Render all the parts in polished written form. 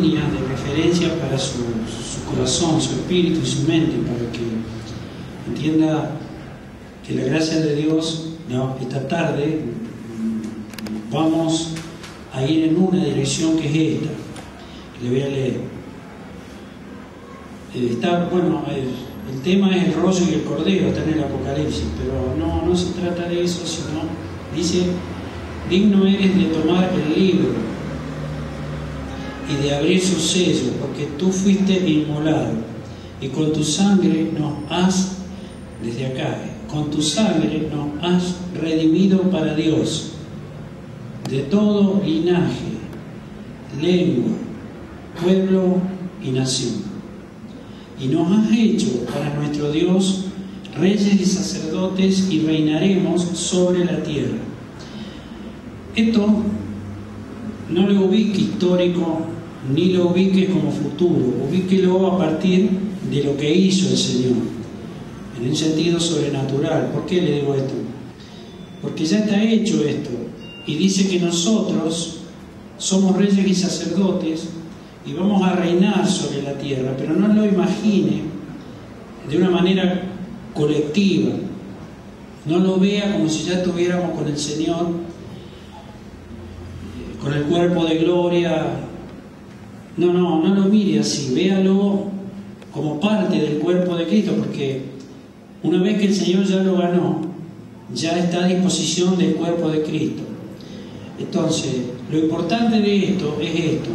líneas de referencia para su corazón, su espíritu y su mente, para que entienda que la gracia de Dios, esta tarde vamos a ir en una dirección que es esta. Le voy a leer. El tema es el rollo y el cordero, está en el Apocalipsis, pero no se trata de eso, sino dice: digno eres de tomar el libro y de abrir su sello, porque tú fuiste inmolado y con tu sangre nos has, desde acá, con tu sangre nos has redimido para Dios de todo linaje, lengua, pueblo y nación. Y nos has hecho para nuestro Dios reyes y sacerdotes, y reinaremos sobre la tierra. Esto no lo ubique histórico, ni lo ubique como futuro, ubíquelo a partir de lo que hizo el Señor, en un sentido sobrenatural. ¿Por qué le digo esto? Porque ya está hecho esto, y dice que nosotros somos reyes y sacerdotes, y vamos a reinar sobre la tierra, pero no lo imagine de una manera colectiva, no lo vea como si ya estuviéramos con el Señor, con el cuerpo de gloria. No lo mire así, véalo como parte del cuerpo de Cristo, porque una vez que el Señor ya lo ganó, ya está a disposición del cuerpo de Cristo. Entonces, lo importante de esto es esto.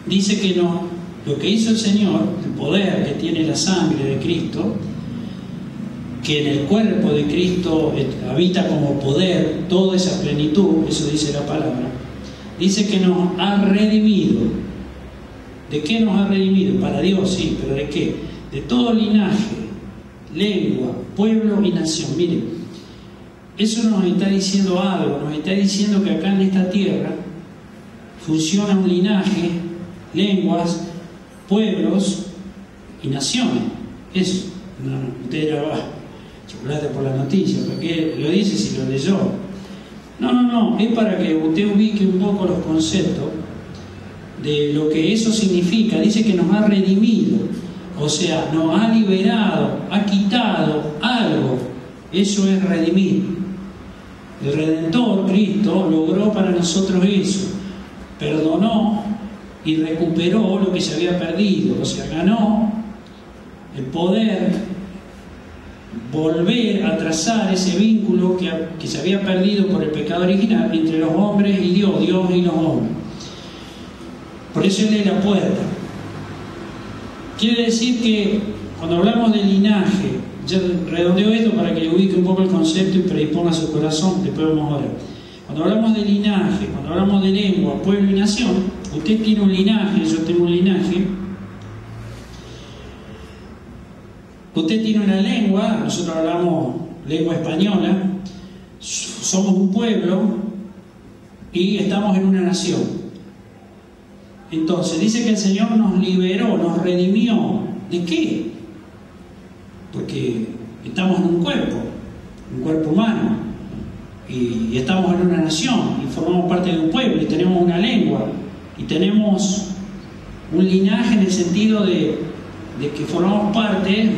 Dice que lo que hizo el Señor, el poder que tiene la sangre de Cristo, que en el cuerpo de Cristo habita como poder toda esa plenitud, eso dice la palabra, dice que nos ha redimido. ¿De qué nos ha redimido? Para Dios, sí, pero ¿de qué? De todo linaje, lengua, pueblo y nación. Miren, eso nos está diciendo algo, nos está diciendo que acá en esta tierra funciona un linaje, lenguas, pueblos y naciones. Eso. Usted dirá: chocolate por la noticia, ¿para qué lo dice si lo leyó? No, es para que usted ubique un poco los conceptos de lo que eso significa. Dice que nos ha redimido, o sea, nos ha liberado, ha quitado algo. Eso es redimir. El Redentor, Cristo, logró para nosotros eso. Perdonó y recuperó lo que se había perdido, o sea, ganó el poder volver a trazar ese vínculo que se había perdido por el pecado original entre los hombres y Dios y los hombres. Por eso Él es la puerta. Quiere decir que cuando hablamos de linaje, ya redondeo esto para que le ubique un poco el concepto y predisponga su corazón, después vamos a orar. Cuando hablamos de linaje, cuando hablamos de lengua, pueblo y nación, usted tiene un linaje, yo tengo un linaje. Usted tiene una lengua, nosotros hablamos lengua española, somos un pueblo y estamos en una nación. Entonces, dice que el Señor nos liberó, nos redimió. ¿De qué? Porque estamos en un cuerpo humano. Y estamos en una nación y formamos parte de un pueblo y tenemos una lengua y tenemos un linaje en el sentido de que formamos parte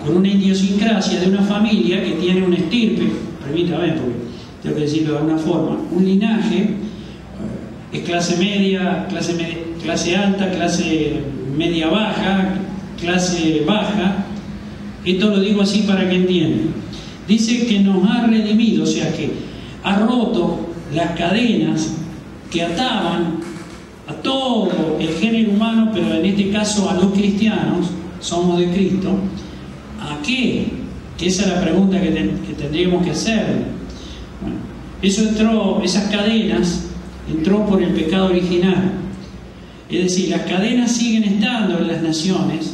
con una idiosincrasia de una familia que tiene un estirpe, permítame porque tengo que decirlo de alguna forma, un linaje, es clase media, clase alta, clase media baja, clase baja. Esto lo digo así para que entiendan. Dice que nos ha redimido, o sea que ha roto las cadenas que ataban a todo el género humano, pero en este caso a los cristianos, somos de Cristo. ¿A qué? Que esa es la pregunta que tendríamos que hacer. Bueno, esas cadenas entró por el pecado original. Es decir, las cadenas siguen estando en las naciones.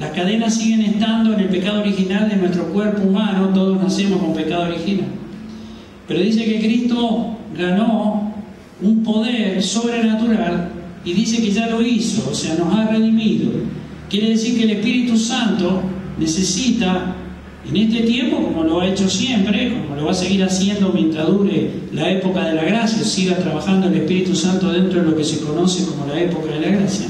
Las cadenas siguen estando en el pecado original de nuestro cuerpo humano, todos nacemos con pecado original. Pero dice que Cristo ganó un poder sobrenatural y dice que ya lo hizo, o sea, nos ha redimido. Quiere decir que el Espíritu Santo necesita En este tiempo, como lo ha hecho siempre, como lo va a seguir haciendo mientras dure la época de la gracia, siga trabajando el Espíritu Santo dentro de lo que se conoce como la época de la gracia,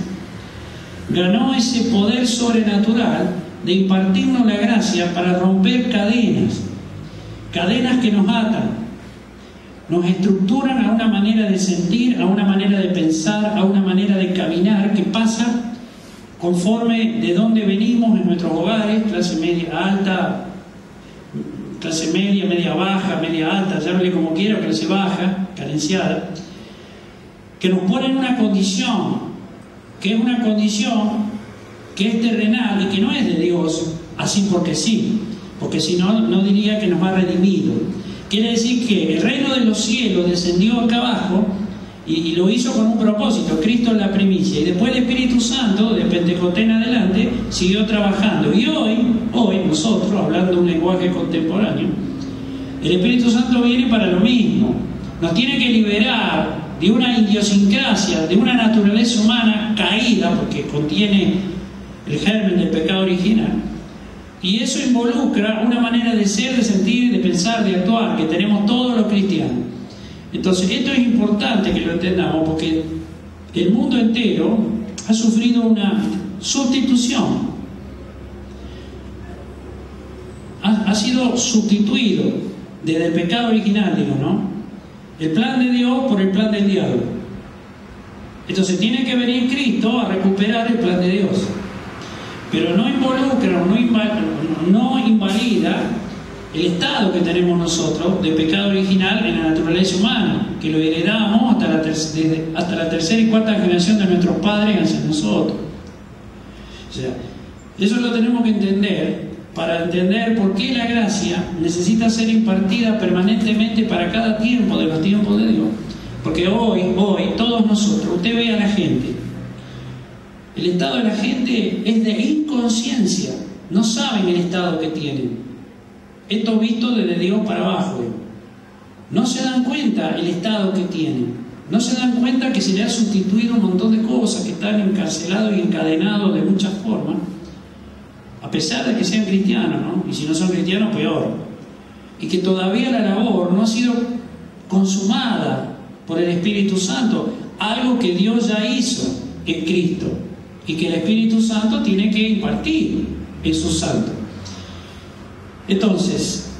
ganó ese poder sobrenatural de impartirnos la gracia para romper cadenas que nos atan, nos estructuran a una manera de sentir, a una manera de pensar, a una manera de caminar que pasa conforme de dónde venimos en nuestros hogares, clase media alta, clase media, media baja, media alta, llámale como quiera, clase baja, carenciada, que nos ponen una condición, que es terrenal y que no es de Dios, así porque sí, porque si no, no diría que nos ha redimido. Quiere decir que el reino de los cielos descendió acá abajo y lo hizo con un propósito. Cristo es la primicia, y después el Espíritu Santo de Pentecostés en adelante siguió trabajando, y hoy nosotros, hablando un lenguaje contemporáneo, el Espíritu Santo viene para lo mismo. Nos tiene que liberar de una idiosincrasia, de una naturaleza humana caída, porque contiene el germen del pecado original, y eso involucra una manera de ser, de sentir, de pensar, de actuar que tenemos todos los cristianos. Entonces, esto es importante que lo entendamos, porque el mundo entero ha sufrido una sustitución. Ha sido sustituido desde el pecado original, digo, ¿no? El plan de Dios por el plan del diablo. Entonces, tiene que venir Cristo a recuperar el plan de Dios. Pero no involucra, no invalida el estado que tenemos nosotros de pecado original en la naturaleza humana, que lo heredamos hasta la tercera y cuarta generación de nuestros padres hacia nosotros. O sea, eso lo tenemos que entender para entender por qué la gracia necesita ser impartida permanentemente para cada tiempo de los tiempos de Dios. Porque hoy, todos nosotros, usted ve a la gente, el estado de la gente es de inconsciencia, no saben el estado que tienen. Esto visto desde Dios para abajo. No se dan cuenta el estado que tienen. No se dan cuenta que se le ha sustituido un montón de cosas, que están encarcelados y encadenados de muchas formas, a pesar de que sean cristianos, ¿no? Y si no son cristianos, peor. Y que todavía la labor no ha sido consumada por el Espíritu Santo, algo que Dios ya hizo en Cristo y que el Espíritu Santo tiene que impartir en sus santos. Entonces,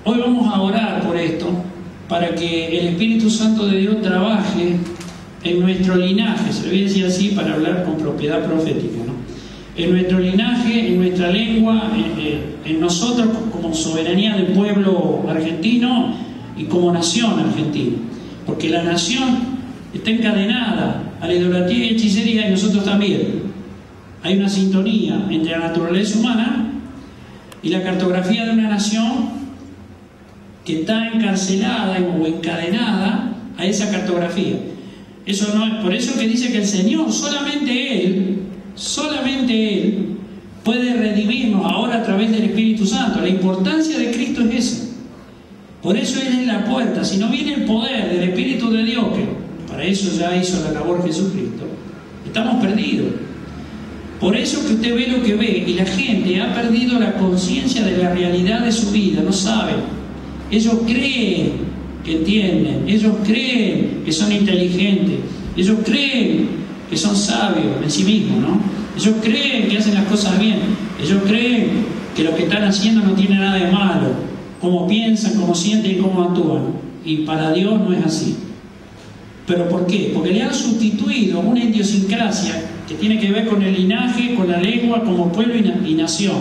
hoy vamos a orar por esto, para que el Espíritu Santo de Dios trabaje en nuestro linaje, se lo voy a decir así para hablar con propiedad profética, ¿no? En nuestro linaje, en nuestra lengua, en nosotros como soberanía del pueblo argentino y como nación argentina, porque la nación está encadenada a la idolatría y hechicería, y nosotros también. Hay una sintonía entre la naturaleza humana y la cartografía de una nación que está encarcelada o encadenada a esa cartografía. Eso no es, por eso que dice que el Señor, solamente Él puede redimirnos ahora a través del Espíritu Santo. La importancia de Cristo es esa. Por eso Él es la puerta. Si no viene el poder del Espíritu de Dios, que para eso ya hizo la labor Jesucristo, estamos perdidos. Por eso que usted ve lo que ve, y la gente ha perdido la conciencia de la realidad de su vida, no saben. Ellos creen que entienden, ellos creen que son inteligentes, ellos creen que son sabios en sí mismos, ¿no? Ellos creen que hacen las cosas bien, ellos creen que lo que están haciendo no tiene nada de malo, cómo piensan, cómo sienten y cómo actúan. Y para Dios no es así. ¿Pero por qué? Porque le han sustituido una idiosincrasia que tiene que ver con el linaje, con la lengua, como pueblo y nación,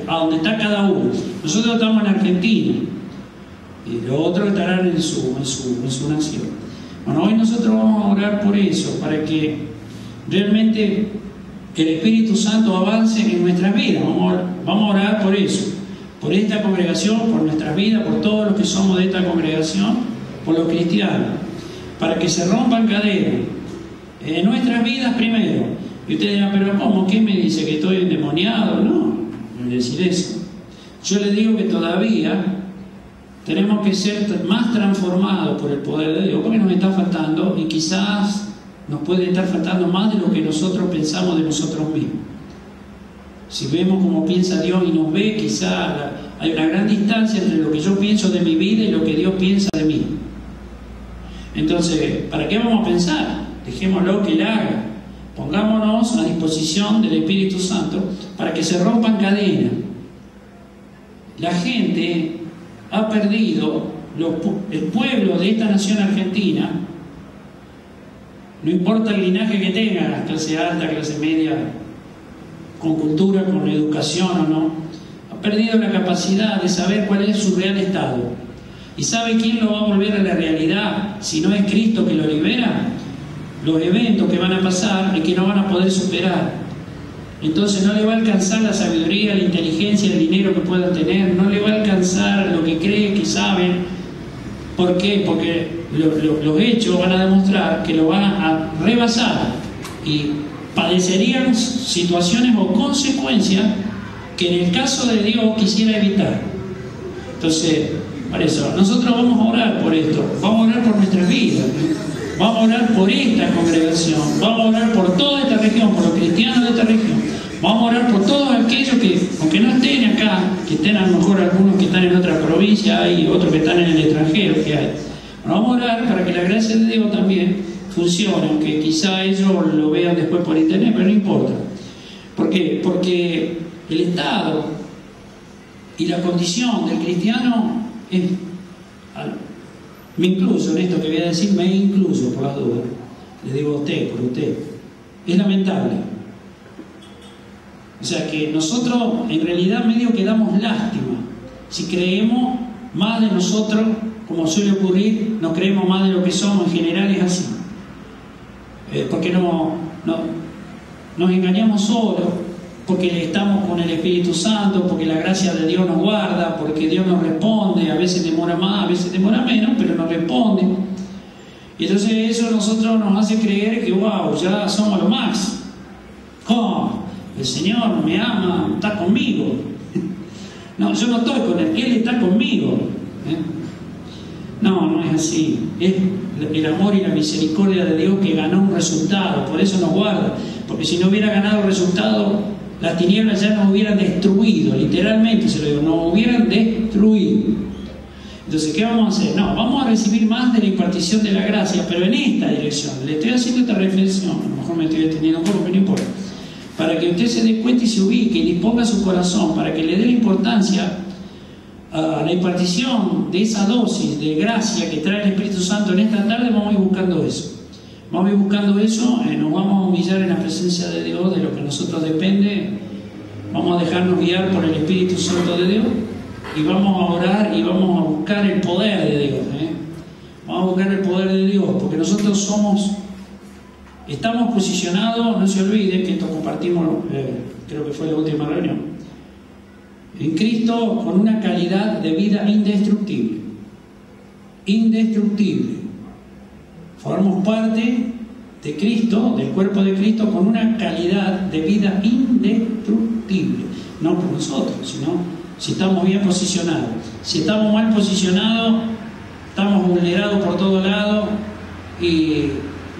a donde está cada uno. Nosotros estamos en Argentina, y los otros estarán en su nación. Bueno, hoy nosotros vamos a orar por eso, para que realmente el Espíritu Santo avance en nuestras vidas. Vamos a orar por eso, por esta congregación, por nuestras vidas, por todos los que somos de esta congregación, por los cristianos, para que se rompan cadenas en nuestras vidas primero. Y ustedes dirán, pero ¿cómo? ¿Qué me dice? ¿Que estoy endemoniado? No es decir eso. Yo les digo que todavía tenemos que ser más transformados por el poder de Dios, porque nos está faltando, y quizás nos puede estar faltando más de lo que nosotros pensamos de nosotros mismos. Si vemos cómo piensa Dios y nos ve, quizá hay una gran distancia entre lo que yo pienso de mi vida y lo que Dios piensa de mí. Entonces, ¿para qué vamos a pensar? Dejémoslo que Él haga. Pongámonos a disposición del Espíritu Santo para que se rompan cadenas. La gente ha perdido, el pueblo de esta nación argentina, no importa el linaje que tenga, clase alta, clase media, con cultura, con educación o no, ha perdido la capacidad de saber cuál es su real estado. ¿Y sabe quién lo va a volver a la realidad si no es Cristo que lo libera? Los eventos que van a pasar y que no van a poder superar. Entonces no le va a alcanzar la sabiduría, la inteligencia, el dinero que puedan tener, no le va a alcanzar lo que cree que saben. ¿Por qué? Porque los hechos van a demostrar que lo van a rebasar y padecerían situaciones o consecuencias que en el caso de Dios quisiera evitar. Entonces, para eso, nosotros vamos a orar por esto, vamos a orar por nuestras vidas, vamos a orar por esta congregación, vamos a orar por toda esta región, por los cristianos de esta región, vamos a orar por todos aquellos que, aunque no estén acá, que estén a lo mejor algunos que están en otra provincia y otros que están en el extranjero que hay. Bueno, vamos a orar para que la gracia de Dios también funcione, aunque quizá ellos lo vean después por internet, pero no importa. ¿Por qué? Porque el estado y la condición del cristiano es, me incluyo en esto que voy a decir, me incluyo por las dudas, le digo a usted, por usted, es lamentable. O sea que nosotros en realidad medio que damos lástima si creemos más de nosotros, como suele ocurrir, no creemos más de lo que somos, en general es así. Porque nos engañamos solos, porque estamos con el Espíritu Santo, porque la gracia de Dios nos guarda, porque Dios nos responde, a veces demora más, a veces demora menos, pero nos responde. Y entonces eso a nosotros nos hace creer que wow, ya somos lo más. ¿Cómo? El Señor me ama, está conmigo. No, yo no estoy con Él, Él está conmigo. No es así. Es el amor y la misericordia de Dios que ganó un resultado, por eso nos guarda. Porque si no hubiera ganado el resultado, las tinieblas ya nos hubieran destruido, literalmente se lo digo, nos hubieran destruido. Entonces, ¿qué vamos a hacer? No, vamos a recibir más de la impartición de la gracia, pero en esta dirección. Le estoy haciendo esta reflexión, a lo mejor me estoy extendiendo un poco, pero no importa. Para que usted se dé cuenta y se ubique y disponga su corazón, para que le dé la importancia a la impartición de esa dosis de gracia que trae el Espíritu Santo en esta tarde. Vamos a ir buscando eso. Vamos a ir buscando eso, nos vamos a humillar en la presencia de Dios, de lo que a nosotros depende. Vamos a dejarnos guiar por el Espíritu Santo de Dios y vamos a orar y vamos a buscar el poder de Dios. Vamos a buscar el poder de Dios, porque nosotros estamos posicionados, no se olvide que esto compartimos, creo que fue la última reunión, en Cristo con una calidad de vida indestructible. Indestructible. Formamos parte de Cristo, del cuerpo de Cristo, con una calidad de vida indestructible. No por nosotros, sino si estamos bien posicionados. Si estamos mal posicionados, estamos vulnerados por todos lados y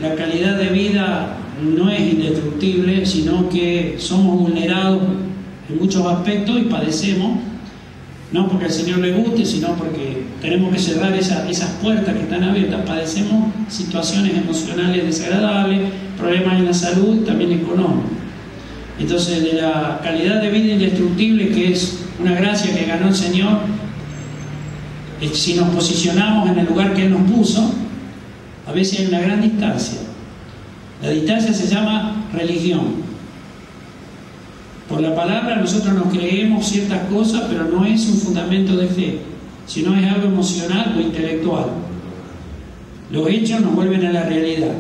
la calidad de vida no es indestructible, sino que somos vulnerados en muchos aspectos y padecemos, no porque al Señor le guste, sino porque tenemos que cerrar esas puertas que están abiertas. Padecemos situaciones emocionales desagradables, problemas en la salud, también económicos. Entonces, de la calidad de vida indestructible, que es una gracia que ganó el Señor, si nos posicionamos en el lugar que Él nos puso, a veces hay una gran distancia. La distancia se llama religión. Por la palabra nosotros nos creemos ciertas cosas, pero no es un fundamento de fe, sino es algo emocional o intelectual. Los hechos nos vuelven a la realidad.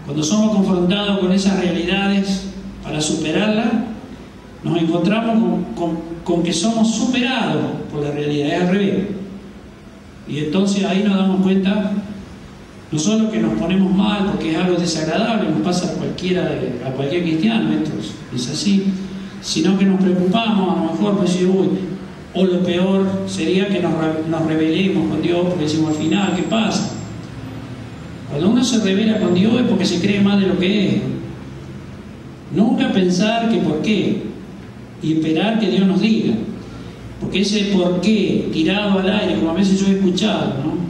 Cuando somos confrontados con esas realidades para superarlas, nos encontramos con que somos superados por la realidad, es al revés. Y entonces ahí nos damos cuenta, no solo que nos ponemos mal porque es algo desagradable, nos pasa a cualquier cristiano, esto es así, sino que nos preocupamos, a lo mejor pues decir, o lo peor sería que nos rebelemos con Dios, porque decimos al final, ¿qué pasa? Cuando uno se rebela con Dios es porque se cree más de lo que es. Nunca pensar que por qué. y esperar que Dios nos diga. Porque ese por qué tirado al aire, como a veces yo he escuchado, ¿no?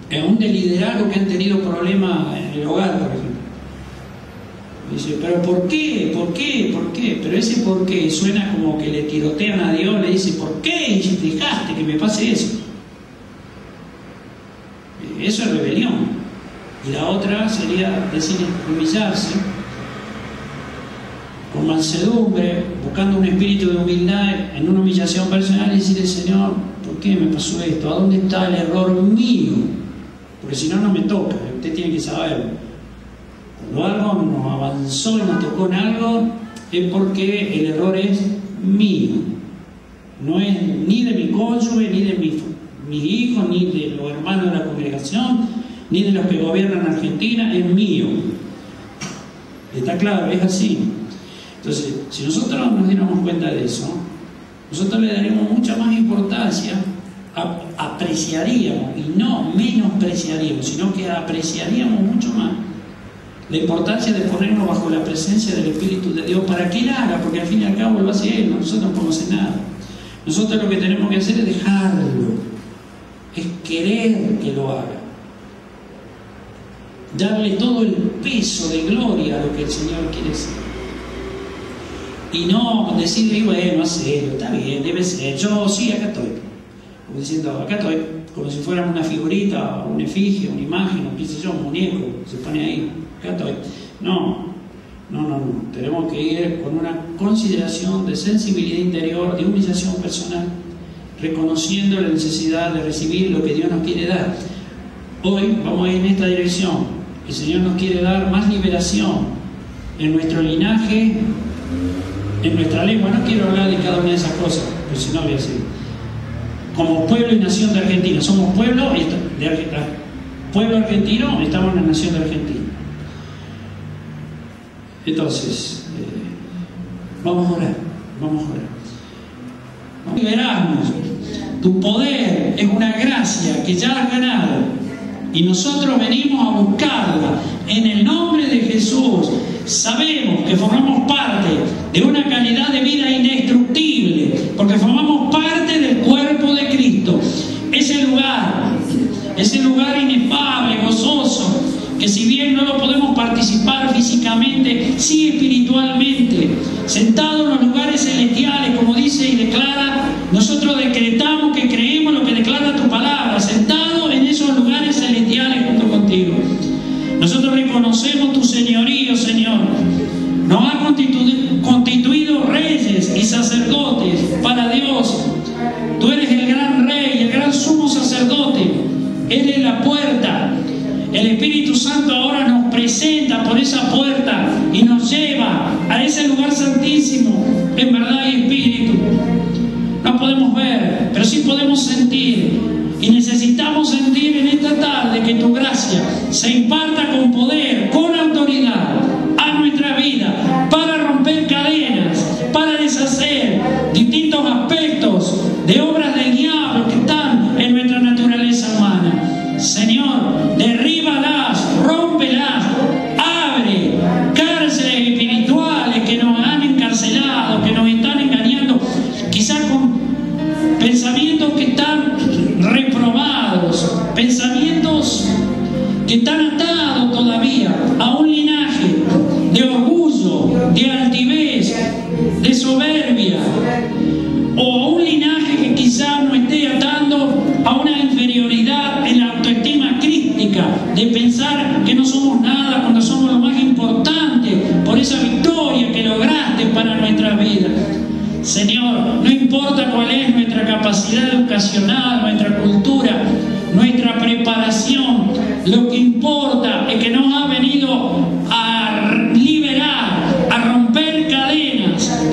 Es un de liderazgo que han tenido problemas en el hogar, por ejemplo. Dice, pero ¿por qué? ¿Por qué? ¿Por qué? Pero ese por qué suena como que le tirotean a Dios, le dice, ¿por qué dejaste que me pase eso? Eso es rebelión. Y la otra sería decir, humillarse con mansedumbre, buscando un espíritu de humildad en una humillación personal y decirle, Señor, ¿por qué me pasó esto? ¿A dónde está el error mío? Porque si no, no me toca. Usted tiene que saberlo. Cuando algo nos avanzó y nos tocó en algo, es porque el error es mío. No es ni de mi cónyuge, ni de mis hijos, ni de los hermanos de la congregación, ni de los que gobiernan Argentina, es mío. Está claro, es así. Entonces, si nosotros nos diéramos cuenta de eso, nosotros le daríamos mucha más importancia, apreciaríamos, y no menospreciaríamos, sino que apreciaríamos mucho más la importancia de ponernos bajo la presencia del Espíritu de Dios para que Él haga, porque al fin y al cabo lo hace Él, nosotros no podemos hacer nada. Nosotros lo que tenemos que hacer es dejarlo, es querer que lo haga, darle todo el peso de gloria a lo que el Señor quiere hacer. Y no decir, bueno, hacelo, está bien, debe ser, yo sí, acá estoy. Como diciendo, acá estoy, como si fuera una figurita, una efigie, una imagen, o qué sé yo, un muñeco, se pone ahí, acá estoy. No. Tenemos que ir con una consideración de sensibilidad interior, de humillación personal, reconociendo la necesidad de recibir lo que Dios nos quiere dar. Hoy vamos a ir en esta dirección. El Señor nos quiere dar más liberación en nuestro linaje, en nuestra lengua. No quiero hablar de cada una de esas cosas, pero si no voy a decir. Como pueblo y nación de Argentina, somos pueblo argentino, estamos en la nación de Argentina. Entonces, vamos a orar. Vamos a liberarnos. Tu poder es una gracia que ya has ganado y nosotros venimos a buscarla en el nombre de Jesús. Sabemos que formamos parte de una calidad de vida indestructible porque formamos parte del cuerpo de Cristo. Ese lugar inefable, gozoso, que si bien no lo podemos participar físicamente, sí espiritualmente, sentado en los lugares celestiales, como dice y declara, nosotros decretamos que creemos lo que declara tu palabra, sentado en esos lugares celestiales junto contigo. Nosotros reconocemos tu señorío, Señor. Nos has constituido reyes y sacerdotes para Dios. Tú eres el gran rey, el gran sumo sacerdote. Él es la puerta. El Espíritu Santo ahora nos presenta por esa puerta y nos lleva a ese lugar santísimo en verdad y espíritu. No podemos ver, pero sí podemos sentir. Y necesitamos sentir en esta tarde que tu gracia se imparta con poder, con autoridad a nuestra vida para romper cadenas, para deshacer distintos aspectos de obras del diablo que están en nuestra naturaleza humana. Señor, derríbalas, rómpelas, abre cárceles espirituales que nos han encarcelado, que nos están engañando, quizás con pensamientos que están reprobados, pensamientos que están atados todavía a un linaje de orgullo, de altivez, de soberbia, o a un linaje que quizás nos esté atando a una inferioridad en la autoestima crística, de pensar que no somos nada cuando somos lo más importante por esa victoria que lograste para nuestra vida. Señor, no importa cuál es nuestra capacidad educacional, nuestra cultura, nuestra preparación, lo que importa es que nos ha venido a liberar, a romper cadenas,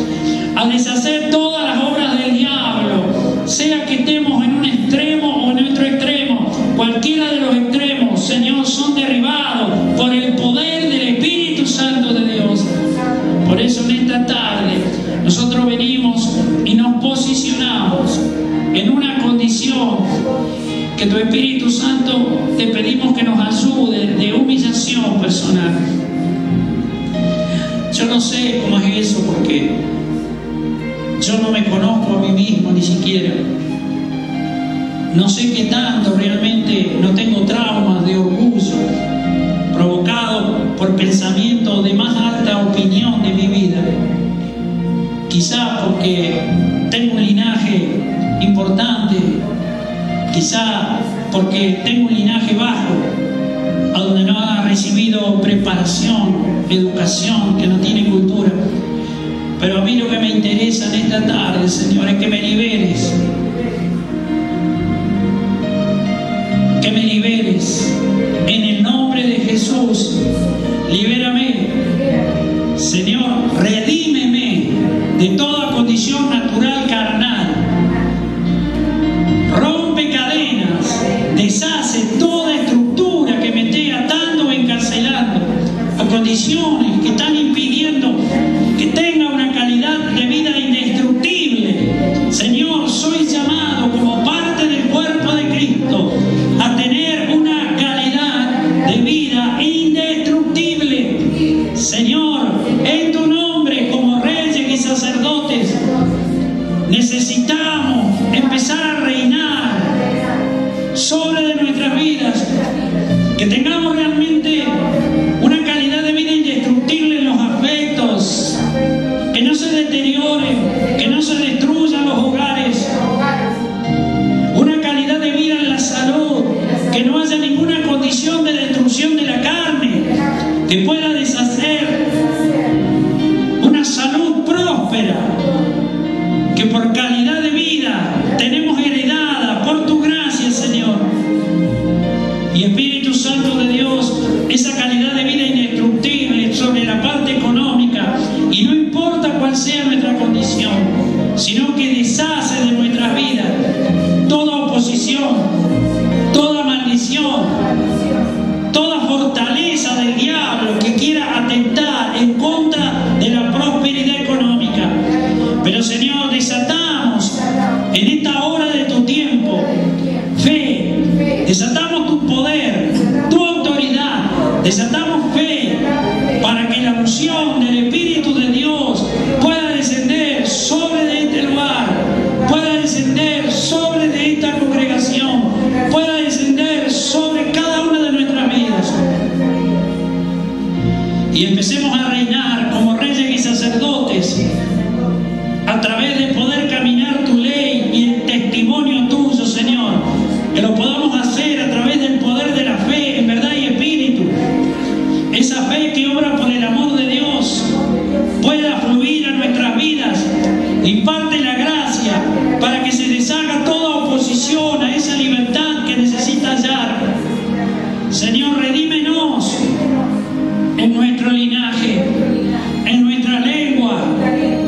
a deshacer todas las obras del diablo, sea que estemos en un extremo o en otro extremo, cualquiera de los extremos, Señor, son derribados por el poder del Espíritu Santo de Dios. Por eso en esta tarde nosotros venimos y nos posicionamos en una condición que tu Espíritu Santo te pedimos que nos ayude de humillación personal. Yo no sé cómo es eso porque Yo no me conozco a mí mismo ni siquiera. No sé qué tanto realmente, no tengo traumas de orgullo provocados por pensamientos de más alta opinión de mi vida. Quizá porque tengo un linaje importante, quizá porque tengo un linaje bajo, a donde no ha recibido preparación, educación, que no tiene cultura. Pero a mí lo que me interesa en esta tarde, Señor, es que me liberes. Que me liberes. En el nombre de Jesús, libérame. Señor, redímeme de toda condición natural carnal. Rompe cadenas, deshace toda estructura que me esté atando o encarcelando a condiciones que están impidiendo que tenga una calidad de vida indestructible. Señor, soy llamado como parte del cuerpo de Cristo a tener una calidad de vida indestructible. Señor, en tu nombre, como reyes y sacerdotes, necesitamos empezar a reinar sobre de nuestras vidas, que tengamos realmente una calidad de vida indestructible en los afectos, que no se deterioren, que no se destruyan los hogares, una calidad de vida en la salud, que no haya ninguna condición de destrucción de la carne, que pueda deshacer una salud próspera, que por calidad de vida tenemos heredada por tu gracia, Señor. Y Espíritu Santo de Dios, esa calidad de vida indestructible sobre la parte económica, y no importa cuál sea nuestra condición, sino que deshace de nuestras vidas toda oposición, toda maldición, toda fortaleza del diablo que quiera atentar en contra de la prosperidad económica. Pero, Señor, desatamos en esta hora de tu tiempo fe, desatamos tu poder, tu autoridad, desatamos fe para que la unción del Espíritu de Dios pueda descender sobre de este lugar, pueda descender sobre de esta congregación, pueda descender sobre cada una de nuestras vidas, y empecemos a reinar como reyes y sacerdotes a través de poder caminar tu ley y el testimonio tuyo, Señor, que lo podamos hacer a través del poder de la fe en verdad y espíritu. Esa fe que obra por el amor de Dios pueda fluir a nuestras vidas, imparte la gracia para que se deshaga toda oposición a esa libertad que necesita hallar. Señor, redímenos en nuestro linaje, en nuestra lengua,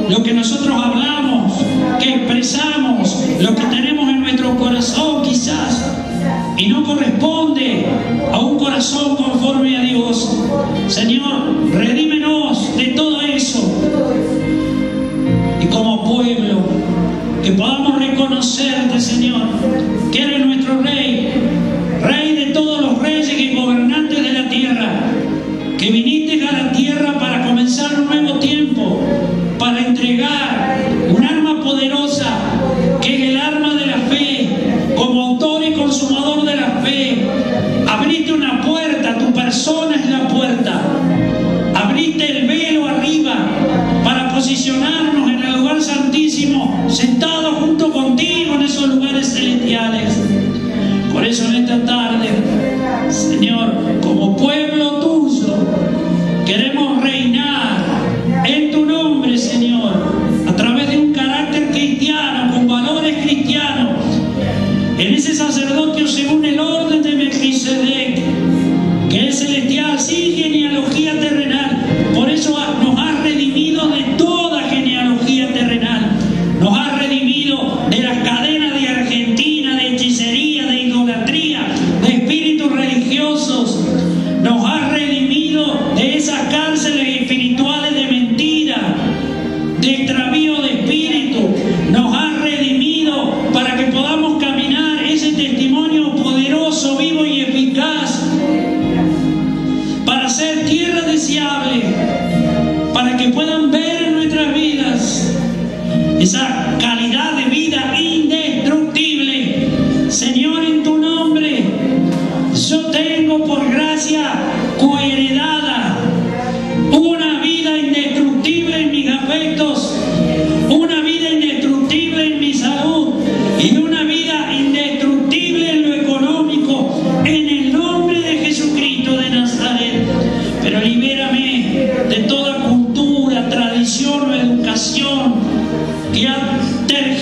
lo que nosotros hablamos, que expresamos, lo que tenemos en nuestro corazón quizás, y no corresponde a un corazón conforme a Dios. Señor, redímenos de todo eso, y como pueblo que podamos reconocerte, Señor, que eres nuestro Rey, Rey de todos los reyes y gobernantes de la tierra, que viniste a la tierra para comenzar un nuevo tiempo, para entregar un arma poderosa, que es el arma de la fe, como autor y consumador de la fe. Abriste una puerta, tu persona es la puerta. Abriste el velo arriba para posicionarnos en el lugar santísimo, sentados junto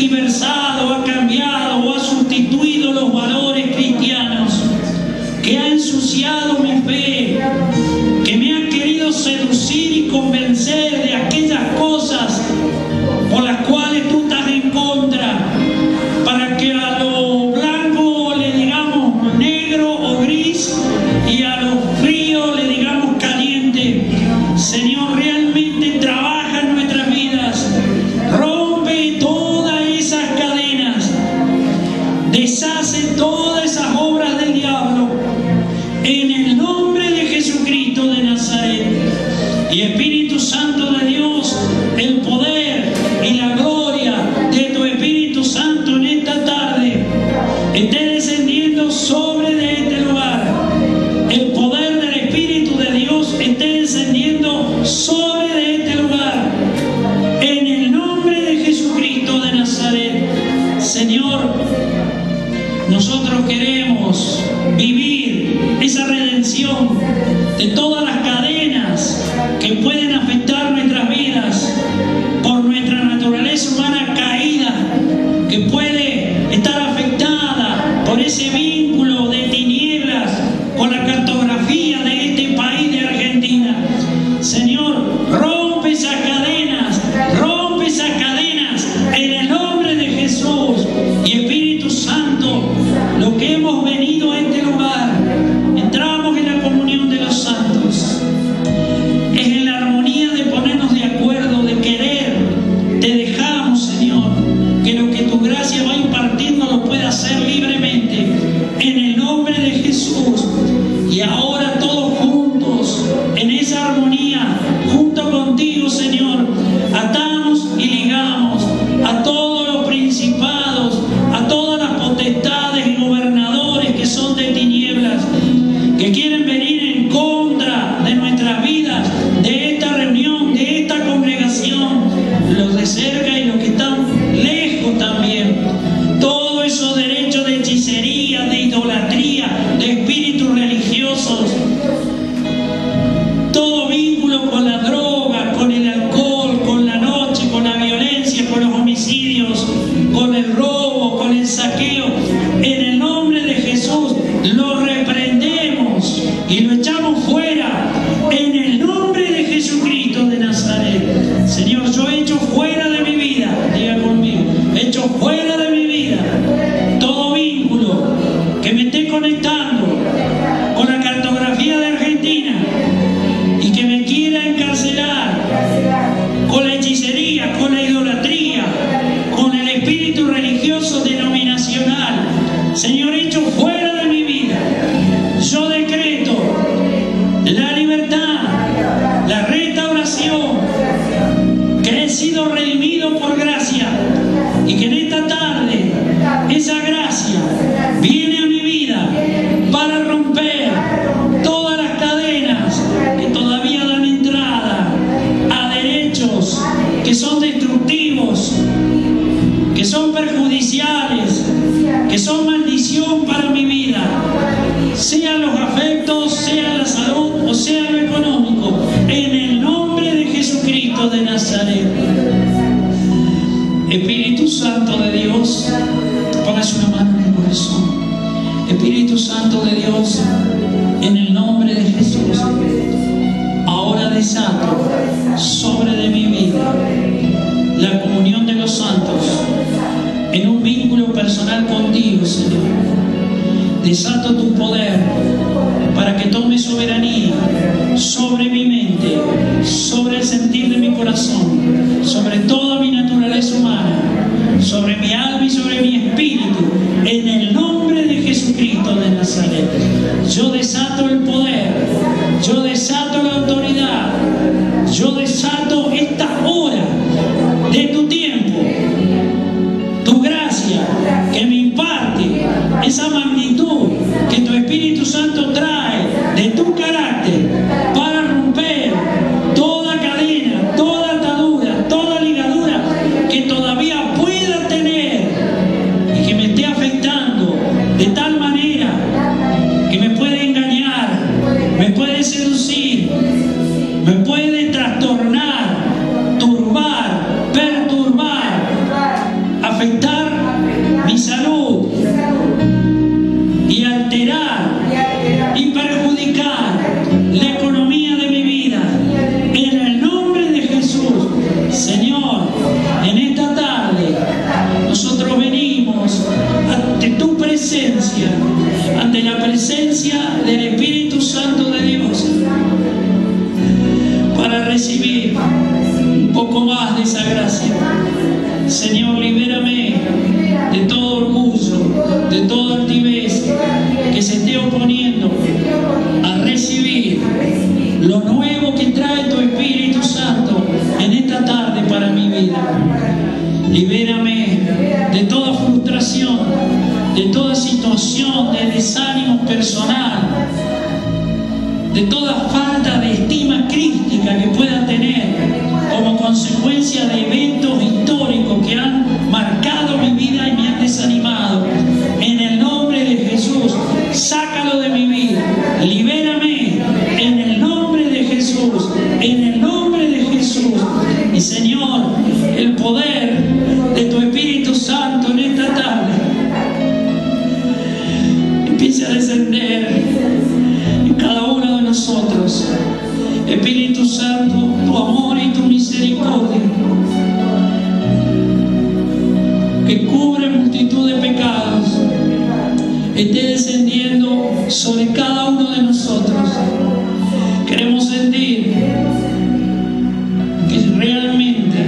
tergiversado, ha cambiado o ha sustituido los valores cristianos, que ha ensuciado mi fe, que me ha querido seducir y convencer de aquellas cosas por las cuales tú estás en contra, para que a lo blanco le digamos negro o gris y a lo frío le digamos caliente. Señor, realmente trabaja en nuestras vidas, rompe todas esas cadenas, deshace todas esas obras del diablo, en el nombre de Jesucristo de Nazaret. Y Espíritu Santo de Dios, el poder y la gloria de tu Espíritu Santo en esta tarde esté descendiendo sobre de este lugar. El poder del Espíritu de Dios esté descendiendo sobre de este lugar, en el nombre de Jesucristo de Nazaret. Señor, nosotros queremos vivir esa redención de todas las cadenas que pueden afectar nuestras vidas por nuestra naturaleza humana caída, que puede estar afectada por ese vínculo de tinieblas con la cartografía de este país de Argentina. Señor, rompe esas cadenas en el nombre de Jesús. Y Espíritu Santo, lo que hemos venido a este lugar, entramos en la comunión de los santos, es en la armonía de ponernos de acuerdo, de querer. Te dejamos, Señor, que lo que tu gracia va a impartirnos lo pueda hacer libremente, en el nombre de Jesús. Y ahora todos juntos, en esa armonía, junto contigo, Señor, atamos y ligamos a todos los principados, a todas las potestades y gobernadores que son de tinieblas, que quieren venir en contra de nuestras vidas, de esta reunión, de esta congregación, los de cerca y los que están lejos también. Todos esos derechos de hechicería, de idolatría, de espíritus religiosos, todo vínculo con la droga, con el alcohol, con la noche, con la violencia, con los homicidios, con el robo, con el saqueo, en el nombre de Jesús lo reprendemos y lo echamos fuera, en el nombre de Jesucristo de Nazaret. Señor, yo echo fuera de mi vida, diga conmigo, echo fuera de mi vida todo vínculo que me esté conectando con la cartografía de Argentina y que me quiera encarcelar con la hechicería, con la idolatría, con el espíritu religioso denominacional. Señor, echo fuera de mi vida. Yo decreto la libertad, la restauración, que he sido redimido por gracia y que en esta tarde esa gracia viene a mi vida para romper todas las cadenas que todavía dan entrada a derechos que son destructivos, que son perjudiciales, que son maldición para mi vida, sean los afectos, sea la salud o sea lo económico, en el nombre de Jesucristo de Nazaret. Espíritu Santo de Dios, póngase una mano en el corazón. Espíritu Santo de Dios, en el nombre de Jesús, ahora desato sobre de mi vida la comunión de los santos en un vínculo personal contigo, Señor. Desato tu poder para que tome soberanía sobre mi mente, sobre el sentir de mi corazón, sobre toda mi naturaleza humana, sobre mi alma y sobre mi espíritu, en el nombre de Jesucristo de Nazaret. Yo desato el poder, yo desato la autoridad, yo desato esta hora de tu tiempo, tu gracia que me imparte esa magnitud que tu Espíritu Santo trae de tu carácter para romper toda cadena, toda atadura, toda ligadura que todavía pueda tener y que me esté afectando de tal manera que me puede engañar, me puede seducir, me puede trastornar, turbar, perturbar, afectar mi salud y alterar y perjudicar la economía de mi vida. En el nombre de Jesús, Señor, en esta tarde nosotros venimos ante tu presencia, ante la presencia del Espíritu Santo de Dios, para recibir un poco más de esa gracia. Señor, libérame de todo orgullo, de toda altivez que se esté oponiendo a recibir lo nuevo que trae tu Espíritu Santo en esta tarde para mi vida. Libérame de toda frustración, de toda situación de desánimo personal, de toda falta de estima crística que pueda tener como consecuencia de eventos históricos que han marcado mi vida y me han desanimado. En el nombre de Jesús, sácalo de mi vida, libérame en el nombre de Jesús, en el nombre de Jesús. Y Señor, el poder de tu Espíritu Santo en esta tarde empiece a descender en cada uno de nosotros. Espíritu Santo, tu amor y tu misericordia, que cubre multitud de pecados, esté descendiendo sobre cada uno de nosotros. Queremos sentir que realmente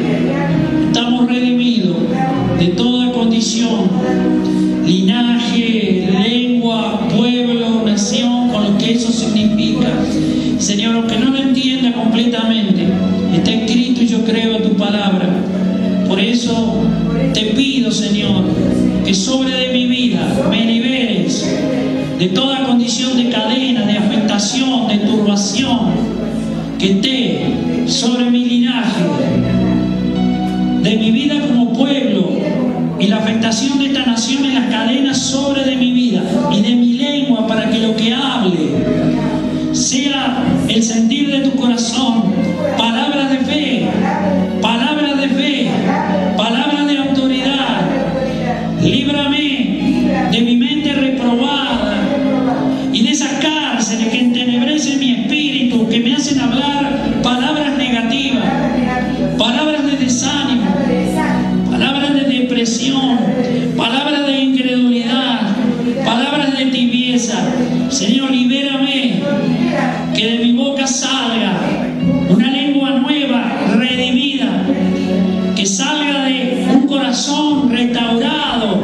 estamos redimidos de toda condición, linaje, lengua, pueblo, nación, con lo que eso significa. Señor, aunque no lo entienda completamente, está escrito y yo creo tu palabra. Por eso te pido, Señor, que sobre de mi vida me liberes de toda condición de cadena, de afectación, de turbación que esté sobre mi linaje, de mi vida como pueblo, y la afectación de esta nación en las cadenas sobre de mi vida y de mi lengua, para que lo que hable sea el sentir de tu corazón, palabras de fe, palabras de fe, palabras de autoridad. Líbrame de mi mente reprobada y de esas cárceles que entenebrecen mi espíritu, que me hacen hablar palabras negativas, palabras de desánimo, palabras de depresión, palabras de incredulidad, palabras de tibieza. Señor, libérame, que de mi boca salga una lengua nueva, redimida, que salga de un corazón restaurado,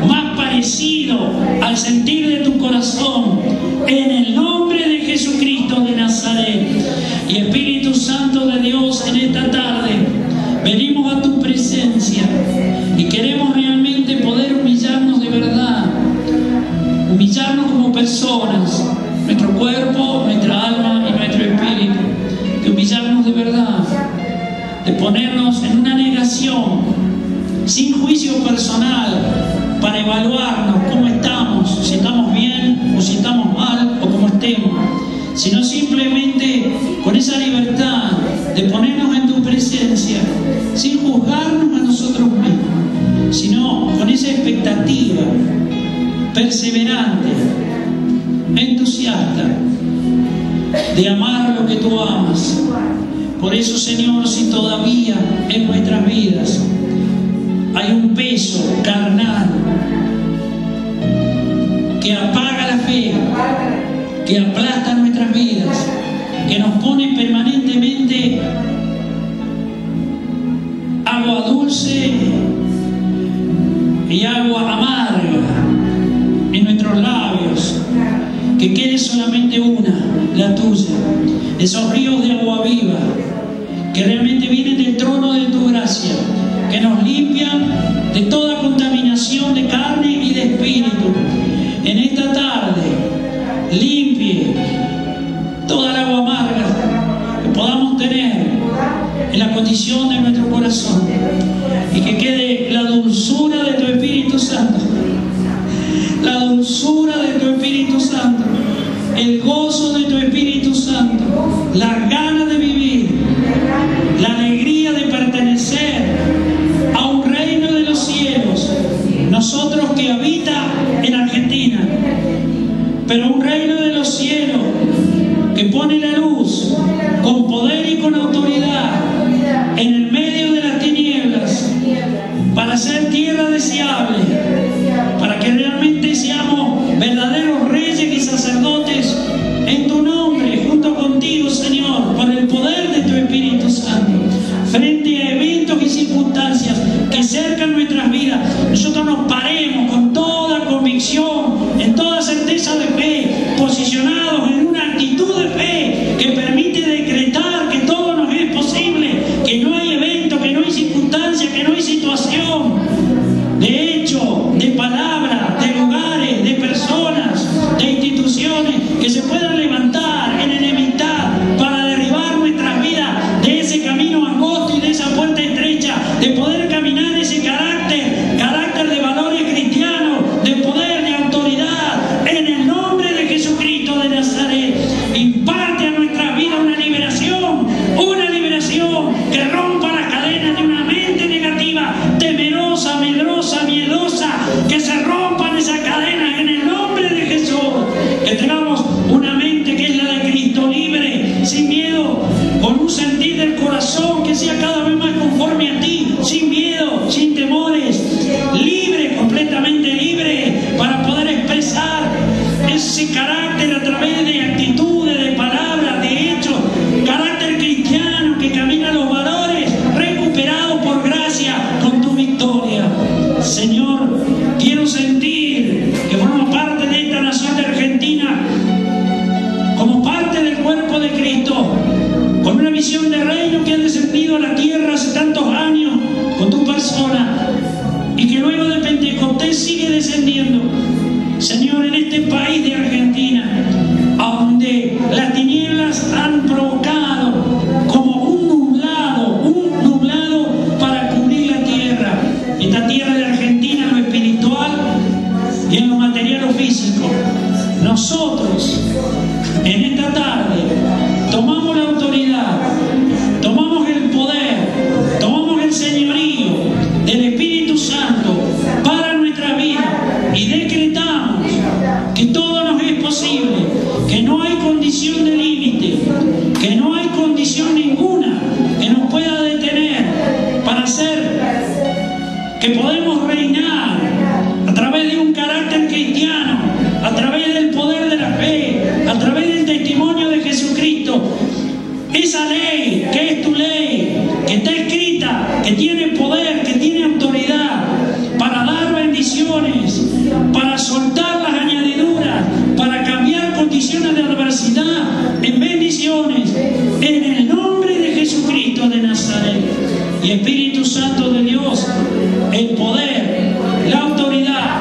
más parecido al sentir de tu corazón, en el nombre de Jesucristo de Nazaret. Y Espíritu Santo de Dios, en esta tarde venimos a tu presencia y queremos realmente poder humillarnos de verdad, humillarnos como personas, nuestro cuerpo, nuestra alma y nuestro espíritu, de humillarnos de verdad, de ponernos en una negación, sin juicio personal, para evaluarnos cómo estamos, si estamos bien o si estamos mal o como estemos, sino simplemente con esa libertad de ponernos en tu presencia, sin juzgarnos a nosotros mismos, sino con esa expectativa perseverante, entusiasta, de amar lo que tú amas. Por eso, Señor, si todavía en nuestras vidas hay un peso carnal que apaga la fe, que aplasta nuestras vidas, que nos pone permanentemente agua dulce y agua amarga en nuestros labios, que quede solamente una, la tuya, esos ríos de agua viva que realmente vienen del trono de tu gracia, que nos limpian de toda contaminación de carne y de espíritu. En esta tarde limpie toda el agua amarga que podamos tener en la condición de nuestro corazón, y que quede la dulzura de tu Espíritu Santo, la dulzura de tu Espíritu Santo, el gozo de tu Espíritu Santo, la gana de vivir, la alegría de pertenecer a un reino de los cielos nosotros que habita en Argentina, pero un reino de los cielos que pone la luz con poder y con autoridad en el medio de las tinieblas para ser tierra deseable, para que realmente seamos verdaderos reyes y sacerdotes en tu nombre, junto contigo, Señor, por el poder de tu Espíritu Santo, frente a eventos y circunstancias que cercan nuestras vidas. Nosotros nos paremos con toda convicción, en toda certeza de fe, posicionados en una actitud de fe que permite decretar que todo nos es posible, que no hay evento, que no hay circunstancia, que no hay situación, de hecho, de palabra, de lugares, de personas, de instituciones que se puedan levantar en enemistad para derribar nuestras vidas de ese camino angosto y de esa puerta estrecha, de poder caminar ese carácter de valores cristianos, de poder, de autoridad, en el nombre de Jesucristo de Nazaret. Imparte a nuestra vida una liberación que rompa las cadenas de una mente negativa, temerosa, medrosa, miedosa, que se rompan esas cadenas en el nombre de Jesús, que tengamos una mente que es la de Cristo, libre, sin miedo, con un sentir del corazón que sea cada vez más conforme a ti, sin miedo, sin temores, libre, completamente libre, para poder expresar ese carácter a través de actitudes, de palabras, de hechos, carácter cristiano que camina los valores recuperados por gracia con tu victoria. Señor, quiero sentir que formo parte de esta nación de Argentina como parte del cuerpo de Cristo, con una visión de reino que ha descendido a la tierra hace tantos años con tu persona y que luego de Pentecostés sigue descendiendo. Señor, en este país de Argentina, donde las tinieblas han provocado como un nublado para cubrir la tierra, esta tierra de Argentina en lo espiritual y en lo material o físico, nosotros en esta tarde tomamos la autoridad, tomamos el poder, tomamos el señorío del Espíritu Santo para nuestra vida y decretamos que todo nos es posible, que no hay condición de límite, que no hay condición ninguna que nos pueda detener para hacer que podemos reinar a través de un carácter cristiano, a través del poder de la fe, a través del testimonio de Jesucristo. Esa ley que es tu ley, que está escrita, que tiene poder, que tiene autoridad para dar bendiciones, para soltar las añadiduras, para cambiar condiciones de adversidad en bendiciones, en el nombre de Jesucristo de Nazaret. Y Espíritu Santo de Dios, el poder, la autoridad,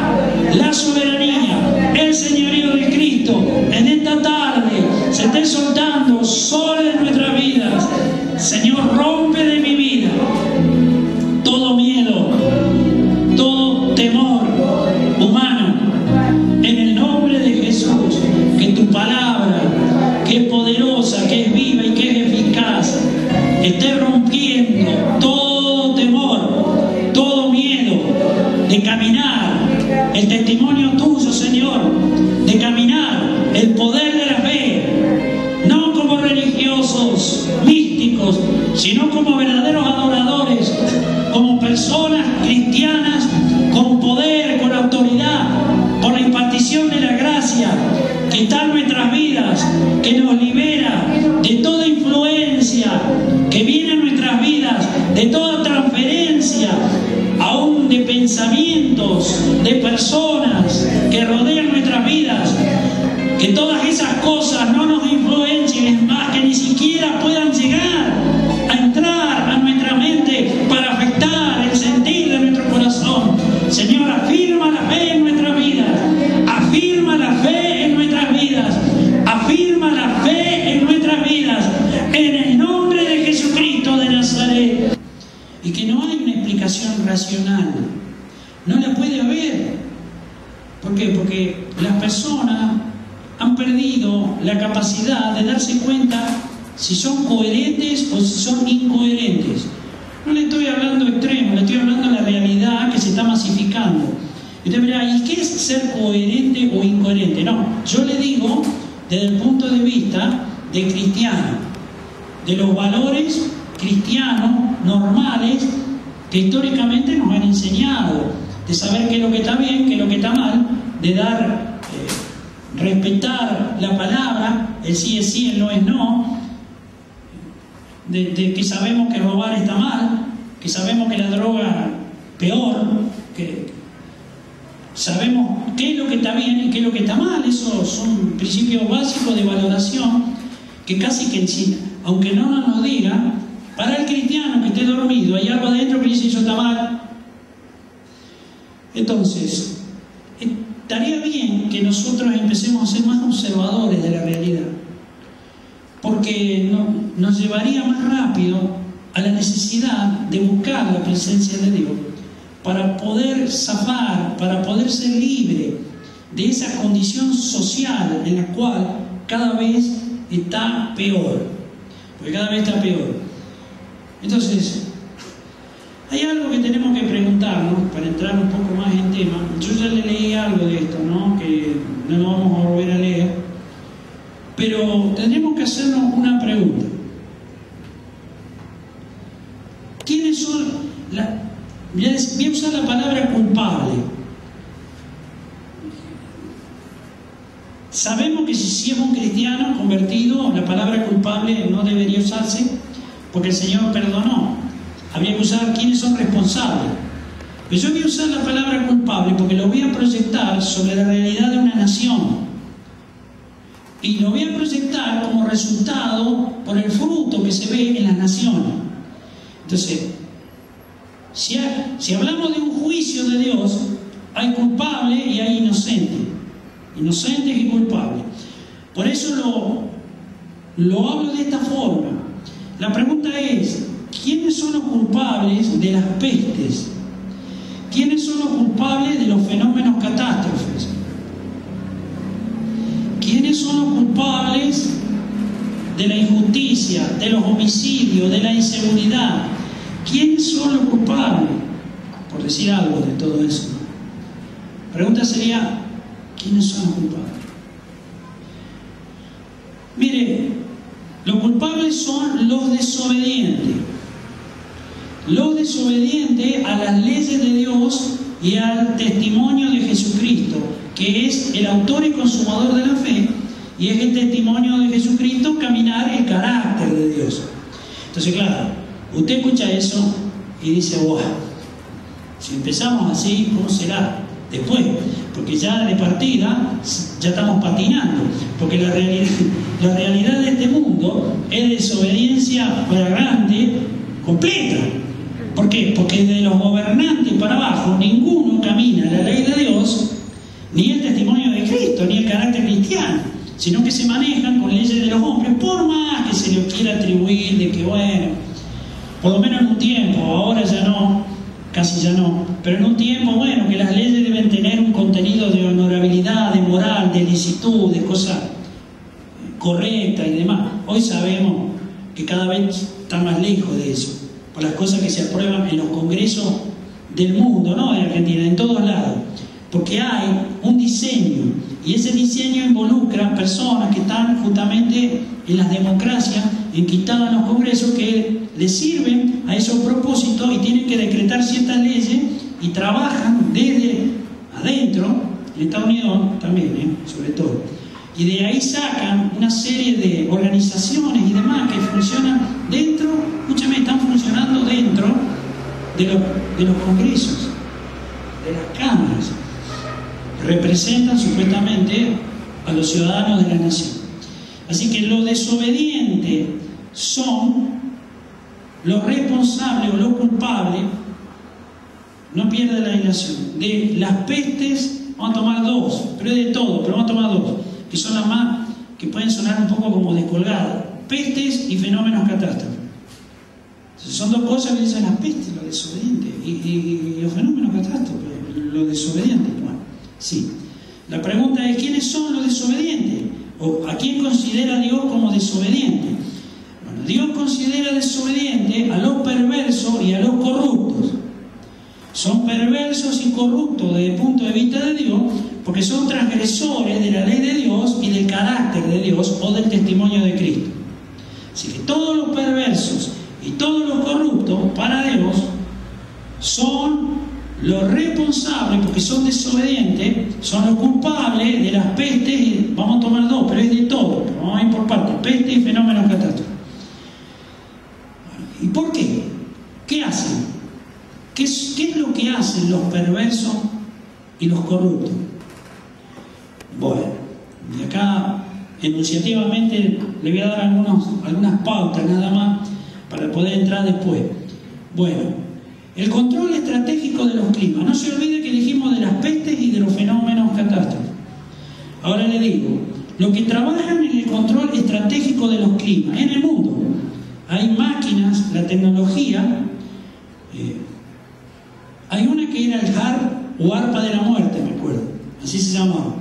la soberanía, el señorío de Cristo en esta tarde se esté soltando sobre nuestras vidas. Señor, rompe de mi vida todo miedo, todo temor humano, en el nombre de Jesús. Que tu palabra, que es poderosa, que es viva y que es eficaz, esté rompiendo todo temor, todo miedo de caminar el testimonio tuyo, Señor, de caminar el poder de la fe, no como religiosos místicos, sino como verdaderos adoradores, como personas cristianas con poder, con autoridad, por la impartición de la gracia que está en nuestras vidas, que nos libera de toda influencia que viene a nuestras vidas, de toda transferencia, aún de pensamientos, de personas que rodean nuestras vidas, que todas esas cosas no nos influencien, es más, que ni siquiera puedan llegar a entrar a nuestra mente para afectar el sentir de nuestro corazón. Señor, afirma la fe en nuestras vidas, afirma la fe en nuestras vidas, afirma la fe en nuestras vidas, en el nombre de Jesucristo de Nazaret. Y que no hay una explicación racional, no la puede haber. ¿Por qué? Porque las personas han perdido la capacidad de darse cuenta si son coherentes o si son incoherentes. No le estoy hablando extremo, le estoy hablando de la realidad que se está masificando. Y usted dirá, ¿y qué es ser coherente o incoherente? No, yo le digo desde el punto de vista de cristiano, de los valores cristianos normales que históricamente nos han enseñado, de saber qué es lo que está bien, qué es lo que está mal, de dar, respetar la palabra, el sí es sí, el no es no, de que sabemos que robar está mal, que sabemos que la droga peor, que sabemos qué es lo que está bien y qué es lo que está mal. Esos son principios básicos de valoración que casi que, aunque no nos diga, para el cristiano que esté dormido hay algo adentro que dice eso está mal. Entonces, estaría bien que nosotros empecemos a ser más observadores de la realidad, porque nos llevaría más rápido a la necesidad de buscar la presencia de Dios para poder zafar, para poder ser libre de esa condición social en la cual cada vez está peor, porque cada vez está peor. Entonces, hay algo que tenemos que preguntarnos para entrar un poco más en tema. Yo ya le leí algo de esto, ¿no? Que no lo vamos a volver a leer, pero tendremos que hacernos una pregunta. ¿Quiénes son voy a usar la palabra culpable? Sabemos que si es un cristiano convertido, la palabra culpable no debería usarse porque el Señor perdonó. Había que usar quiénes son responsables. Pero yo voy a usar la palabra culpable porque lo voy a proyectar sobre la realidad de una nación. Y lo voy a proyectar como resultado por el fruto que se ve en las naciones. Entonces, si hablamos de un juicio de Dios, hay culpable y hay inocente. Inocentes y culpables. Por eso lo hablo de esta forma. La pregunta es, ¿quiénes son los culpables de las pestes? ¿Quiénes son los culpables de los fenómenos catástrofes? ¿Quiénes son los culpables de la injusticia, de los homicidios, de la inseguridad? ¿Quiénes son los culpables? Por decir algo de todo eso. La pregunta sería, ¿quiénes son los culpables? Mire, los culpables son los desobedientes. Los desobedientes a las leyes de Dios y al testimonio de Jesucristo, que es el autor y consumador de la fe, y es el testimonio de Jesucristo caminar el carácter de Dios. Entonces, claro, usted escucha eso y dice, wow, si empezamos así, ¿cómo será después? Porque ya de partida ya estamos patinando, porque la realidad de este mundo es desobediencia flagrante, completa. ¿Por qué? Porque de los gobernantes para abajo ninguno camina la ley de Dios, ni el testimonio de Cristo, ni el carácter cristiano, sino que se manejan con leyes de los hombres, por más que se les quiera atribuir de que, bueno, por lo menos en un tiempo, ahora ya no, casi ya no, pero en un tiempo, bueno, que las leyes deben tener un contenido de honorabilidad, de moral, de licitud, de cosas correctas y demás. Hoy sabemos que cada vez está más lejos de eso, por las cosas que se aprueban en los congresos del mundo, no de Argentina, en todos lados, porque hay un diseño, y ese diseño involucra personas que están justamente en las democracias, enquistadas en los congresos, que les sirven a esos propósitos y tienen que decretar ciertas leyes y trabajan desde adentro, en Estados Unidos también, sobre todo. Y de ahí sacan una serie de organizaciones y demás que funcionan dentro, escúchame, están funcionando dentro de los congresos, de las cámaras, que representan supuestamente a los ciudadanos de la nación. Así que los desobedientes son los responsables o los culpables, no pierdan la ilación, de las pestes. Vamos a tomar dos, pero es de todo, pero vamos a tomar dos, que son las más, que pueden sonar un poco como descolgadas: pestes y fenómenos catástrofes. Son dos cosas que dicen las pestes, los desobedientes, y los fenómenos catástrofes, los desobedientes. Bueno, sí. La pregunta es, ¿quiénes son los desobedientes? ¿O a quién considera Dios como desobediente? Bueno, Dios considera desobediente a los perversos y a los corruptos. Son perversos y corruptos desde el punto de vista de Dios, porque son transgresores de la ley de Dios y del carácter de Dios o del testimonio de Cristo. Así que todos los perversos y todos los corruptos para Dios son los responsables, porque son desobedientes, son los culpables de las pestes. Vamos a tomar dos, pero es de todo, vamos a ir por partes: peste y fenómenos catástrofes. ¿Y por qué? ¿Qué hacen? ¿Qué es lo que hacen los perversos y los corruptos? Bueno, y acá enunciativamente le voy a dar algunas pautas nada más para poder entrar después. Bueno, el control estratégico de los climas. No se olvide que dijimos de las pestes y de los fenómenos catástrofes. Ahora le digo, los que trabajan en el control estratégico de los climas en el mundo, hay máquinas, la tecnología. Hay una que era el HARP o arpa de la muerte, me acuerdo, así se llamaba,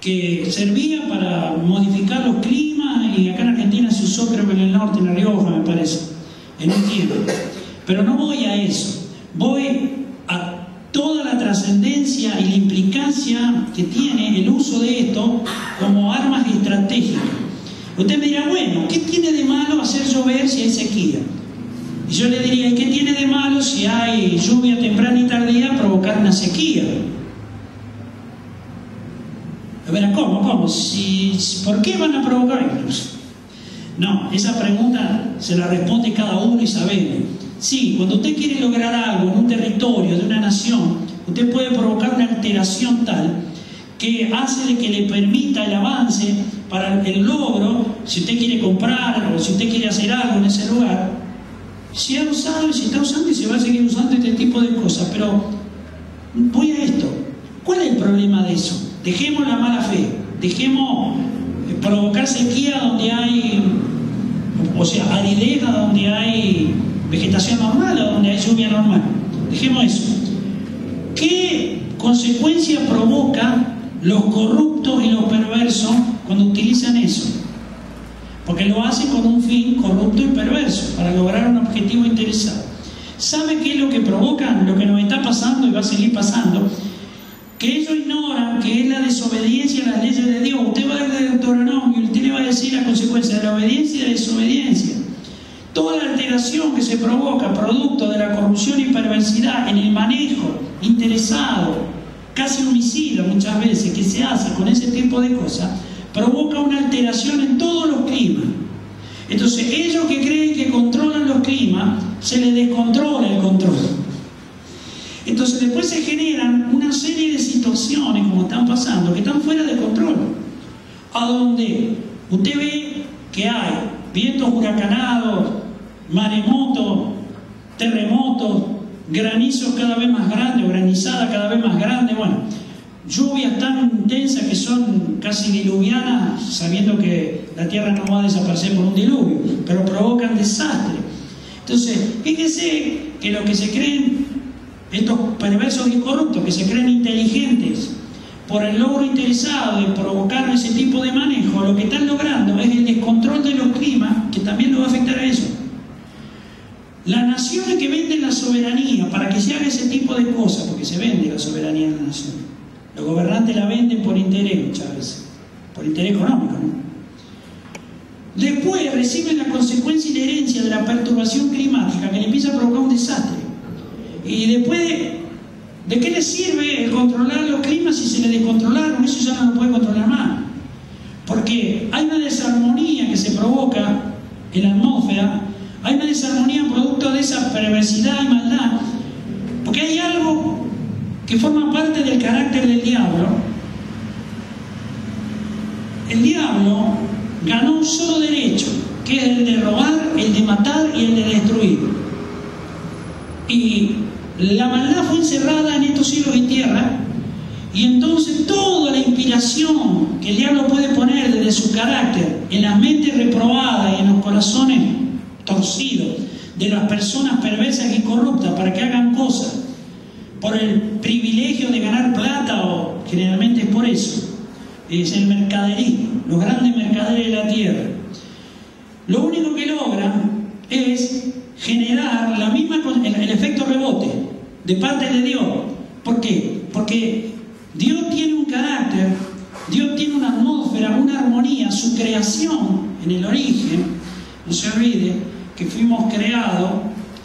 que servía para modificar los climas, y acá en Argentina se usó, creo que en el norte, en La Rioja, me parece, en un tiempo. Pero no voy a eso, voy a toda la trascendencia y la implicancia que tiene el uso de esto como armas estratégicas. Usted me dirá, bueno, ¿qué tiene de malo hacer llover si hay sequía? Y yo le diría, ¿y qué tiene de malo si hay lluvia temprana y tardía provocar una sequía? A ver, ¿cómo? ¿Por qué van a provocar? No, esa pregunta se la responde cada uno y sabe. Sí, cuando usted quiere lograr algo en un territorio de una nación, usted puede provocar una alteración tal que hace de que le permita el avance para el logro, si usted quiere comprar o si usted quiere hacer algo en ese lugar. Si ha usado y si está usando y se va a seguir usando este tipo de cosas. Pero voy a esto. ¿Cuál es el problema de eso? Dejemos la mala fe, dejemos provocar sequía donde hay, o sea, aridez donde hay vegetación normal o donde hay lluvia normal. Dejemos eso. ¿Qué consecuencias provoca los corruptos y los perversos cuando utilizan eso? Porque lo hacen con un fin corrupto y perverso, para lograr un objetivo interesado. ¿Sabe qué es lo que provocan? Lo que nos está pasando y va a seguir pasando, que ellos ignoran que es la desobediencia a las leyes de Dios. Usted va a ver de Deuteronomio y usted le va a decir la consecuencia de la obediencia y de la desobediencia. Toda la alteración que se provoca producto de la corrupción y perversidad en el manejo interesado, casi homicida muchas veces, que se hace con ese tipo de cosas, provoca una alteración en todos los climas. Entonces ellos que creen que controlan los climas, se les descontrola el control. Entonces después se generan una serie de situaciones, como están pasando, que están fuera de control, a donde usted ve que hay vientos huracanados, maremotos, terremotos, granizos cada vez más grandes, o granizadas cada vez más grandes, bueno, lluvias tan intensas que son casi diluvianas, sabiendo que la tierra no va a desaparecer por un diluvio, pero provocan desastre. Entonces, fíjese que lo que se creen, estos perversos y corruptos, que se creen inteligentes por el logro interesado de provocar ese tipo de manejo, lo que están logrando es el descontrol de los climas, que también lo va a afectar a eso. Las naciones que venden la soberanía para que se haga ese tipo de cosas, porque se vende la soberanía de la nación, los gobernantes la venden por interés muchas veces, por interés económico, ¿no? Después reciben la consecuencia y la herencia de la perturbación climática que le empieza a provocar un desastre. Y después, ¿de qué le sirve el controlar los climas si se le descontrolaron? Eso ya no lo puede controlar más. Porque hay una desarmonía que se provoca en la atmósfera, hay una desarmonía producto de esa perversidad y maldad, porque hay algo que forma parte del carácter del diablo. El diablo ganó un solo derecho, que es el de robar, el de matar y el de destruir. Y la maldad fue encerrada en estos cielos y tierra, y entonces toda la inspiración que el diablo puede poner desde su carácter en las mentes reprobadas y en los corazones torcidos de las personas perversas y corruptas para que hagan cosas por el privilegio de ganar plata, o generalmente es por eso, es el mercaderismo, los grandes mercaderes de la tierra. Lo único que logran es generar el efecto rebote. de parte de Dios. ¿Por qué? Porque Dios tiene un carácter, Dios tiene una atmósfera, una armonía, su creación en el origen. No se olvide que fuimos creados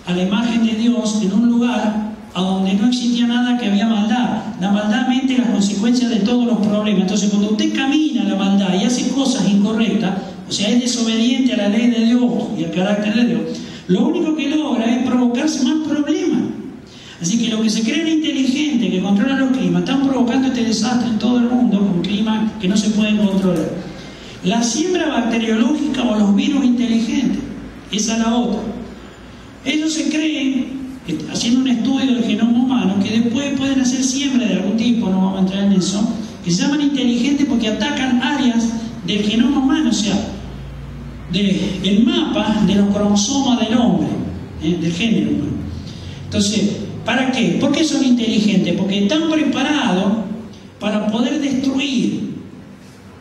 a la imagen de Dios en un lugar a donde no existía nada, que había maldad. La maldad mete las consecuencias de todos los problemas. Entonces, cuando usted camina en la maldad y hace cosas incorrectas, o sea, es desobediente a la ley de Dios y al carácter de Dios, lo único que logra es provocarse más problemas. Así que los que se creen inteligentes, que controlan los climas, están provocando este desastre en todo el mundo, con climas que no se pueden controlar. La siembra bacteriológica o los virus inteligentes, esa es la otra. Ellos se creen, haciendo un estudio del genoma humano, que después pueden hacer siembra de algún tipo, no vamos a entrar en eso, que se llaman inteligentes porque atacan áreas del genoma humano, o sea, del mapa de los cromosomas del hombre, del género humano. Entonces, ¿para qué? ¿Por qué son inteligentes? Porque están preparados para poder destruir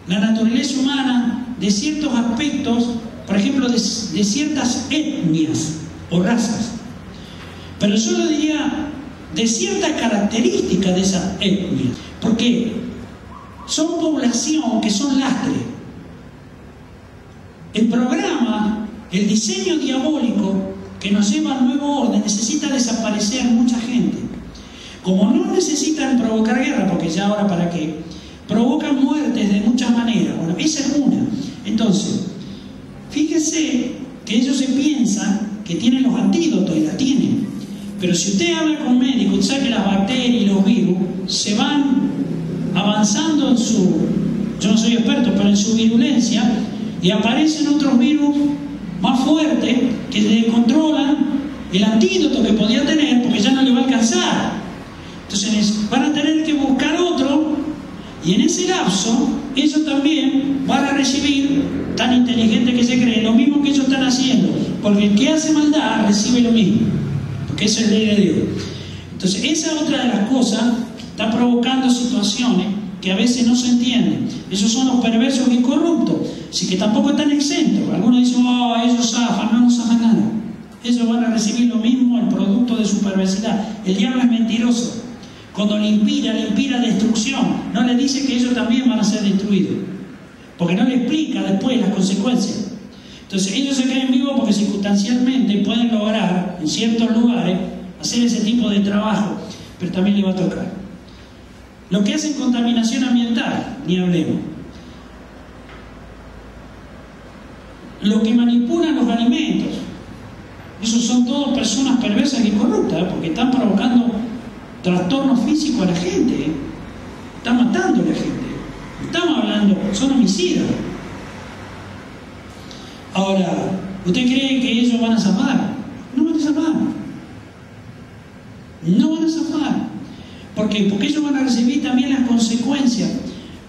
la naturaleza humana de ciertos aspectos, por ejemplo, de ciertas etnias o razas. Pero yo lo diría de ciertas características de esas etnias, porque son población que son lastres. El programa, el diseño diabólico que nos lleva al nuevo orden necesita desaparecer mucha gente. Como no necesitan provocar guerra, porque ya ahora para qué, provocan muertes de muchas maneras. Bueno, esa es una. Entonces, fíjese que ellos se piensan que tienen los antídotos y la tienen. Pero si usted habla con médicos, usted sabe que las bacterias y los virus se van avanzando en su, yo no soy experto, pero en su virulencia, y aparecen otros virus más fuertes que descontrolan el antídoto que podía tener porque ya no le va a alcanzar. Entonces van a tener que buscar otro, y en ese lapso ellos también van a recibir, tan inteligentes que se creen, lo mismo que ellos están haciendo, porque el que hace maldad recibe lo mismo, porque esa es la ley de Dios. Entonces esa es otra de las cosas que está provocando situaciones que a veces no se entienden. Esos son los perversos y corruptos, así que tampoco están exentos. Algunos dicen, oh, ellos zafan, no zafan nada. Ellos van a recibir lo mismo, el producto de su perversidad. El diablo es mentiroso. Cuando le inspira destrucción, no le dice que ellos también van a ser destruidos, porque no le explica después las consecuencias. Entonces ellos se creen vivos porque circunstancialmente pueden lograr en ciertos lugares hacer ese tipo de trabajo, pero también le va a tocar. Lo que hacen contaminación ambiental, ni hablemos. Lo que manipulan los alimentos, esos son todos personas perversas y corruptas, porque están provocando trastornos físicos a la gente, están matando a la gente. Estamos hablando, son homicidas. Ahora, ¿usted cree que ellos van a zafar? No van a zafar. No van a zafar. ¿Por qué? Porque ellos van a recibir también las consecuencias.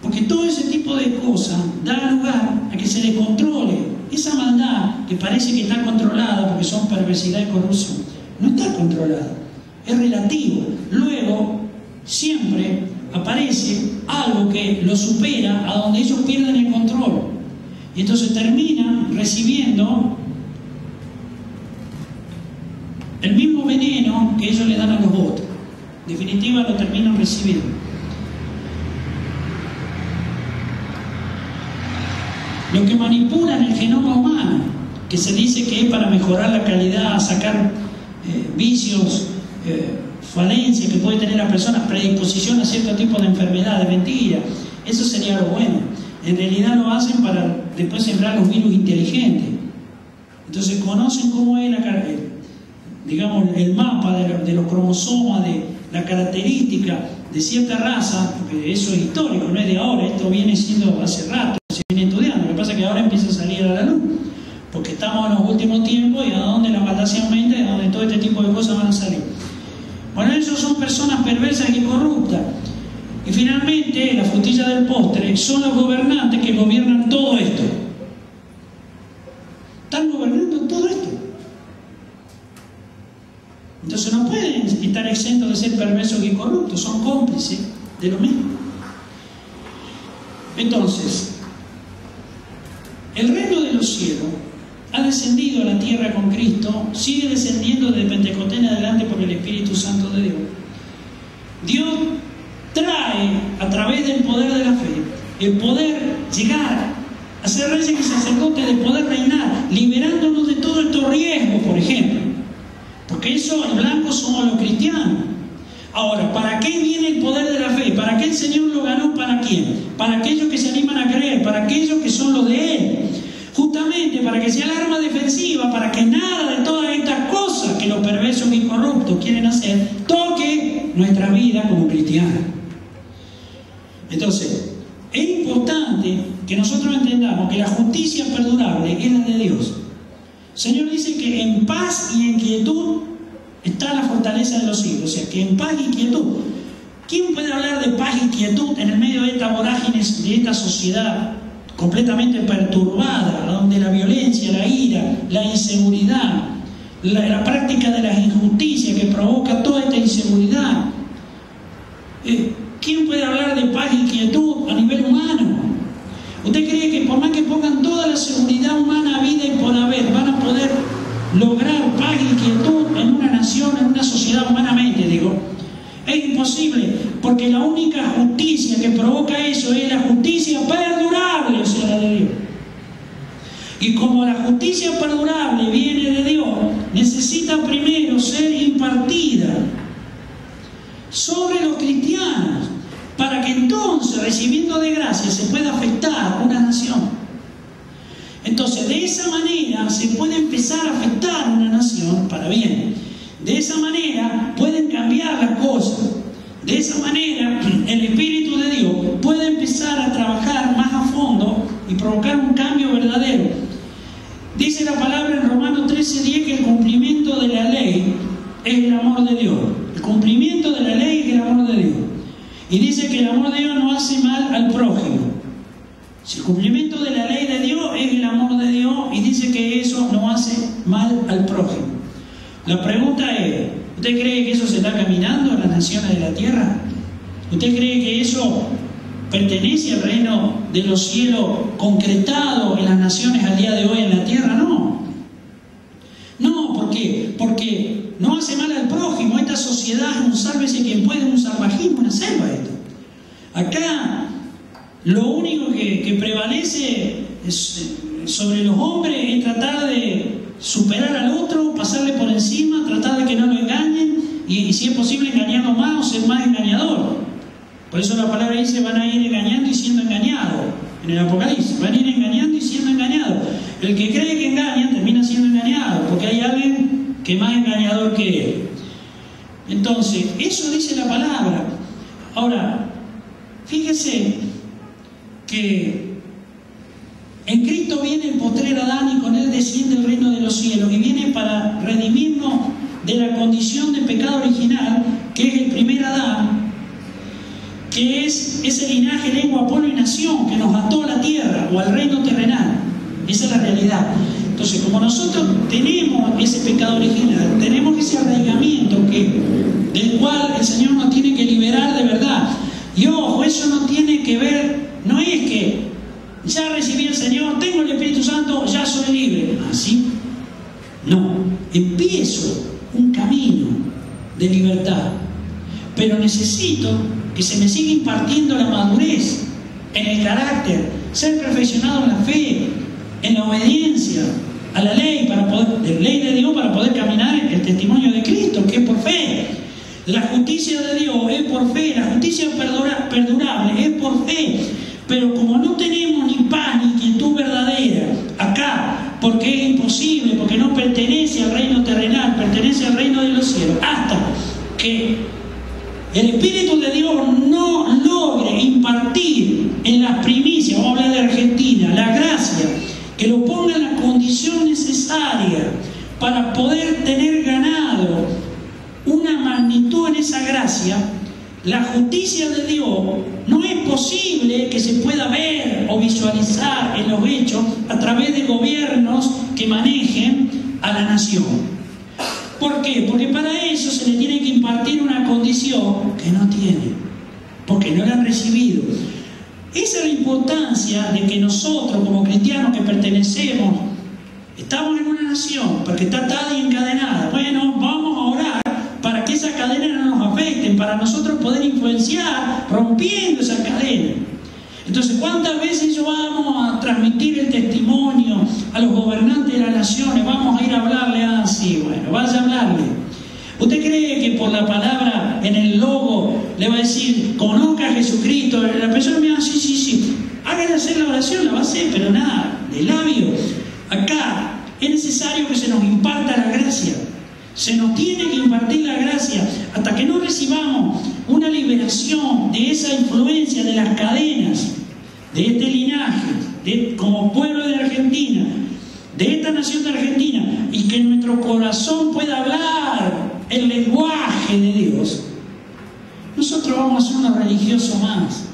Porque todo ese tipo de cosas da lugar a que se descontrole. Esa maldad que parece que está controlada porque son perversidad y corrupción, no está controlada. Es relativo. Luego, siempre aparece algo que lo supera, a donde ellos pierden el control. Y entonces terminan recibiendo el mismo veneno que ellos le dan a los otros. En definitiva, lo terminan recibiendo. Lo que manipulan el genoma humano, que se dice que es para mejorar la calidad, sacar vicios, falencias que puede tener la persona, predisposición a cierto tipo de enfermedades, mentira. Eso sería lo bueno. En realidad lo hacen para después sembrar los virus inteligentes. Entonces conocen cómo es digamos, el mapa de los cromosomas, de la característica de cierta raza, porque eso es histórico, no es de ahora, esto viene siendo hace rato, se viene estudiando. Lo que pasa es que ahora empieza a salir a la luz, porque estamos en los últimos tiempos y a donde la maldad se aumenta y a donde todo este tipo de cosas van a salir. Bueno, ellos son personas perversas y corruptas. Y finalmente, la frutilla del postre, son los gobernantes que gobiernan todo esto. Están gobernando todo esto. Entonces no pueden estar exentos de ser perversos y corruptos, son cómplices de lo mismo. Entonces, el reino de los cielos ha descendido a la tierra con Cristo, sigue descendiendo desde Pentecostés en adelante por el Espíritu Santo de Dios. Dios trae a través del poder de la fe el poder llegar a ser reyes y sacerdotes, de poder reinar, liberándonos de todos estos riesgos, por ejemplo. Porque eso en blanco somos los cristianos. Ahora, ¿para qué viene el poder de la fe? ¿Para qué el Señor lo ganó? ¿Para quién? Para aquellos que se animan a creer, para aquellos que son los de Él. Justamente para que sea el arma defensiva, para que nada de todas estas cosas que los perversos y corruptos quieren hacer toque nuestra vida como cristianos. Entonces, es importante que nosotros entendamos que la justicia perdurable es la de Dios. El Señor dice que en paz y en quietud está la fortaleza de los siglos. O sea, que en paz y quietud. ¿Quién puede hablar de paz y quietud en el medio de esta vorágine, de esta sociedad completamente perturbada, donde la violencia, la ira, la inseguridad, la práctica de las injusticias que provoca toda esta inseguridad? ¿Quién puede hablar de paz y quietud a nivel humano? ¿Usted cree que por más que pongan toda la seguridad humana, vida y por haber, van a poder lograr paz y quietud en una nación, en una sociedad humanamente, digo? Es imposible, porque la única justicia que provoca eso es la justicia perdurable, o sea, la de Dios. Y como la justicia perdurable viene de Dios, necesita primero ser impartida sobre los cristianos, para que entonces, recibiendo de gracia, se pueda afectar una nación. Entonces, de esa manera se puede empezar a afectar una nación para bien. De esa manera pueden cambiar las cosas. De esa manera el Espíritu de Dios puede empezar a trabajar más a fondo y provocar un cambio verdadero. Dice la palabra en Romanos 13:10 que el cumplimiento de la ley es el amor de Dios. El cumplimiento de la ley es el amor de Dios. Y dice que el amor de Dios no hace mal al prójimo. Si el cumplimiento de la ley de Dios es el amor de Dios, y dice que eso no hace mal al prójimo. La pregunta es, ¿usted cree que eso se está caminando en las naciones de la tierra? ¿Usted cree que eso pertenece al reino de los cielos concretado en las naciones al día de hoy en la tierra? No. No, ¿por qué? Porque no hace mal al prójimo. Esta sociedad es un sálvese quien puede, un salvajismo, una selva esto. Acá lo único que prevalece sobre los hombres es tratar de superar al otro, pasarle por encima, tratar de que no lo engañen y si es posible engañarlo más o ser más engañador. Por eso la palabra dice van a ir engañando y siendo engañados. En el Apocalipsis van a ir engañando y siendo engañados. El que cree que engaña termina siendo engañado porque hay alguien que es más engañador que él. Entonces, eso dice la palabra. Ahora, fíjese que en Cristo viene el postrer Adán y con él desciende el reino de los cielos y viene para redimirnos de la condición de pecado original que es el primer Adán, que es ese linaje, lengua, pueblo y nación que nos ató a la tierra o al reino terrenal. Esa es la realidad. Entonces, como nosotros tenemos ese pecado original, tenemos ese arraigamiento del cual el Señor nos tiene que liberar de verdad. Y ojo, eso no tiene que ver, no es que ya recibí al Señor, tengo el Espíritu Santo, ya soy libre. ¿Así? No. Empiezo un camino de libertad, pero necesito que se me siga impartiendo la madurez en el carácter, ser perfeccionado en la fe, en la obediencia a la ley, la ley de Dios, para poder caminar en el testimonio de Cristo, que es por fe. La justicia de Dios es por fe, la justicia perdurable es por fe. Pero como no tenemos ni paz ni quietud verdadera acá, porque es imposible, porque no pertenece al reino terrenal, pertenece al reino de los cielos, hasta que el Espíritu de Dios no logre impartir en las primicias, vamos a hablar de Argentina, la gracia, que lo ponga en la condición necesaria para poder tener ganado una magnitud en esa gracia, la justicia de Dios no es posible que se pueda ver o visualizar en los hechos a través de gobiernos que manejen a la nación. ¿Por qué? Porque para eso se le tiene que impartir una condición que no tiene, porque no la han recibido. Esa es la importancia de que nosotros como cristianos que pertenecemos Estamos en una nación porque está atada y encadenada. Bueno, vamos a orar para que esas cadenas no nos afecten, para nosotros poder influenciar rompiendo esa cadena. Entonces, ¿cuántas veces vamos a transmitir el testimonio a los gobernantes de las naciones? Vamos a ir a hablarle así, bueno, vaya a hablarle. ¿Usted cree que por la palabra en el logo le va a decir, conozca a Jesucristo? La persona me va a decir, sí, hágale hacer la oración, la va a hacer, pero nada, de labio. Acá es necesario que se nos imparta la gracia. Se nos tiene que impartir la gracia hasta que no recibamos una liberación de esa influencia de las cadenas, de este linaje, como pueblo de Argentina, de esta nación de Argentina, y que nuestro corazón pueda hablar el lenguaje de Dios. Nosotros vamos a ser unos religiosos más,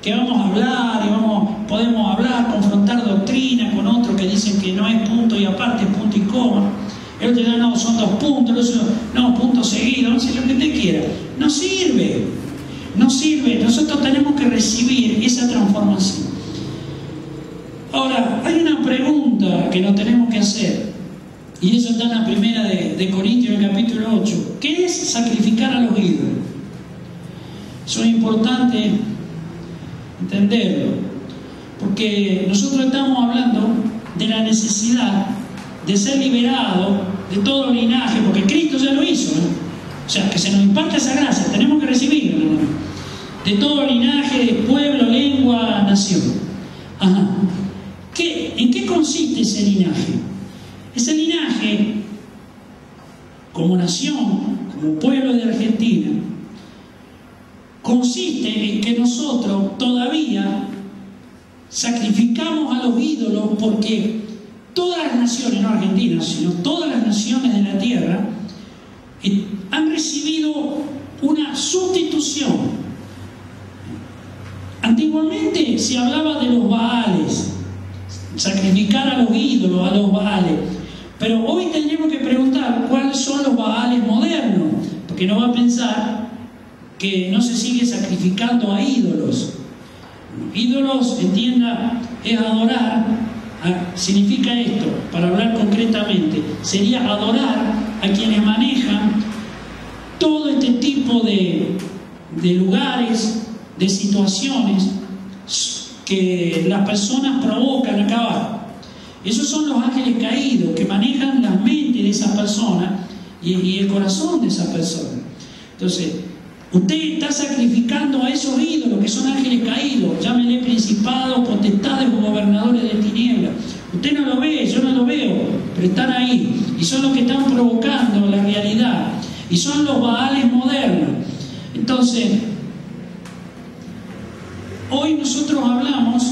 que vamos a hablar y podemos hablar, confrontar doctrina con otros que dicen que no es punto y aparte, es punto y coma. El otro día no, son 2 puntos, el otro no, puntos seguidos, no sé lo que usted quiera. No sirve, no sirve. Nosotros tenemos que recibir esa transformación. Ahora, hay una pregunta que nos tenemos que hacer, y eso está en la primera de Corintios, en el capítulo 8. ¿Qué es sacrificar a los ídolos? Eso es importante entenderlo, porque nosotros estamos hablando de la necesidad de ser liberado de todo linaje, porque Cristo ya lo hizo, ¿no? O sea, que se nos imparte esa gracia, tenemos que recibirla, ¿no? De todo linaje, de pueblo, lengua, nación. Ajá. ¿En qué consiste ese linaje? Ese linaje, como nación, como pueblo de Argentina, consiste en que nosotros todavía sacrificamos a los ídolos, porque todas las naciones, no Argentina, sino todas las naciones de la tierra, han recibido una sustitución. Antiguamente se hablaba de los Baales, sacrificar a los ídolos, a los Baales. Pero hoy tenemos que preguntar cuáles son los Baales modernos, porque no va a pensar que no se sigue sacrificando a ídolos. Ídolos, entienda, es adorar. Significa esto, para hablar concretamente, sería adorar a quienes manejan todo este tipo de lugares, de situaciones que las personas provocan acá abajo. Esos son los ángeles caídos que manejan la mente de esa persona y el corazón de esa persona. Entonces, usted está sacrificando a esos ídolos que son ángeles caídos, llámenle principados, potestades o gobernadores de tinieblas. Usted no lo ve, yo no lo veo, pero están ahí y son los que están provocando la realidad y son los Baales modernos. Entonces, hoy nosotros hablamos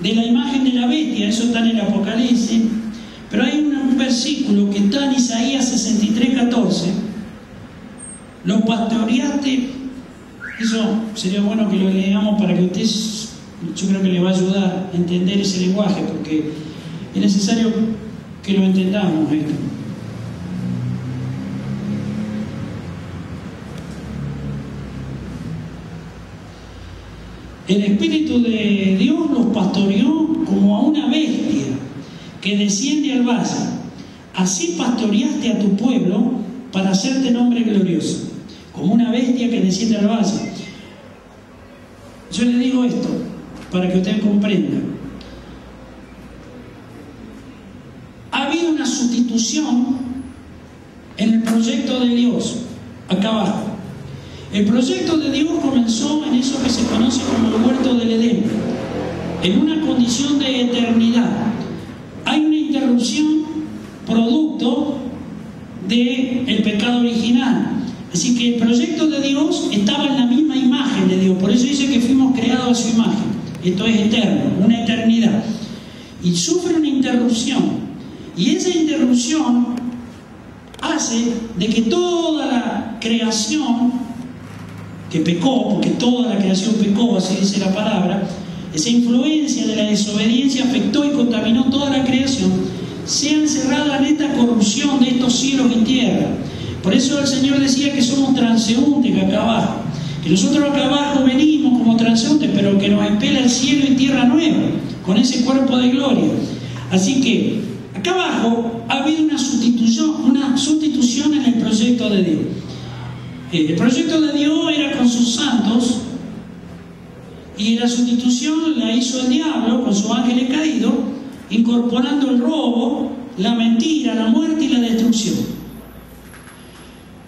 de la imagen de la bestia, eso está en el Apocalipsis, pero hay un versículo que está en Isaías 63:14. Lo pastoreaste, eso sería bueno que lo leamos para que usted, yo creo que le va a ayudar a entender ese lenguaje, porque es necesario que lo entendamos esto. El Espíritu de Dios los pastoreó como a una bestia que desciende al valle. Así pastoreaste a tu pueblo para hacerte nombre glorioso, como una bestia que desciende al valle. Yo le digo esto para que usted comprenda. Ha habido una sustitución en el proyecto de Dios, acá abajo. El proyecto de Dios comenzó en eso que se conoce como el huerto del Edén, en una condición de eternidad. Hay una interrupción producto del pecado original. Así que el proyecto de Dios estaba en la misma imagen de Dios. Por eso dice que fuimos creados a su imagen. Esto es eterno, una eternidad. Y sufre una interrupción. Y esa interrupción hace de que toda la creación que pecó, porque toda la creación pecó, así dice la palabra, esa influencia de la desobediencia afectó y contaminó toda la creación, sea encerrada en esta corrupción de estos cielos y tierra. Por eso el Señor decía que somos transeúntes acá abajo, que nosotros acá abajo venimos como transeúntes, pero que nos espera el cielo y tierra nueva, con ese cuerpo de gloria. Así que acá abajo ha habido una sustitución en el proyecto de Dios. El proyecto de Dios era con sus santos, y la sustitución la hizo el diablo con sus ángeles caídos, incorporando el robo, la mentira, la muerte y la destrucción.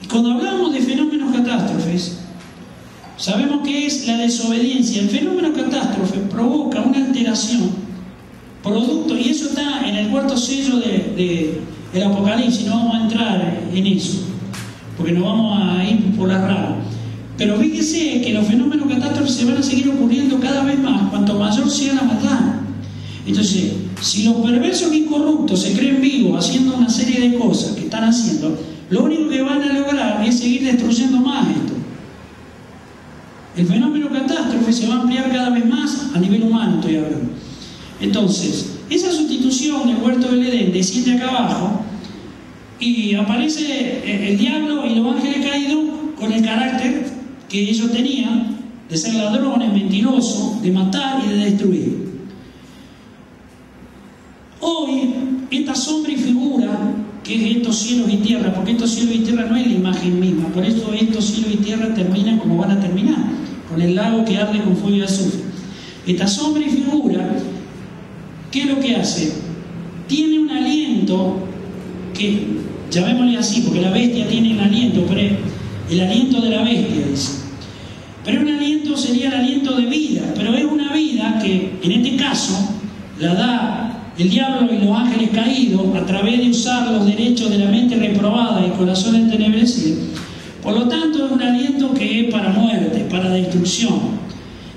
Y cuando hablamos de fenómenos catástrofes, sabemos que es la desobediencia. El fenómeno catástrofe provoca una alteración, producto, y eso está en el cuarto sello del Apocalipsis. No vamos a entrar en eso, porque nos vamos a ir por las ramas. Pero fíjese que los fenómenos catástrofes se van a seguir ocurriendo cada vez más, cuanto mayor sea la maldad. Entonces, si los perversos e incorruptos se creen vivos haciendo una serie de cosas que están haciendo, lo único que van a lograr es seguir destruyendo más esto. El fenómeno catástrofe se va a ampliar cada vez más a nivel humano, estoy hablando. Entonces, esa sustitución del huerto del Edén desciende acá abajo y aparece el diablo y los ángeles caídos con el carácter que ellos tenían de ser ladrones, mentirosos, de matar y de destruir. Hoy, esta sombra y figura que es estos cielos y tierra, porque estos cielos y tierra no es la imagen misma, por eso estos cielos y tierra terminan como van a terminar, con el lago que arde con fuego y azufre. Esta sombra y figura, ¿qué es lo que hace? Tiene un aliento que, llamémosle así, porque la bestia tiene un aliento, pero el aliento de la bestia, dice. Pero un aliento sería el aliento de vida, pero es una vida que, en este caso, la da el diablo y los ángeles caídos a través de usar los derechos de la mente reprobada y el corazón entenebrecido. Por lo tanto, es un aliento que es para muerte, para destrucción.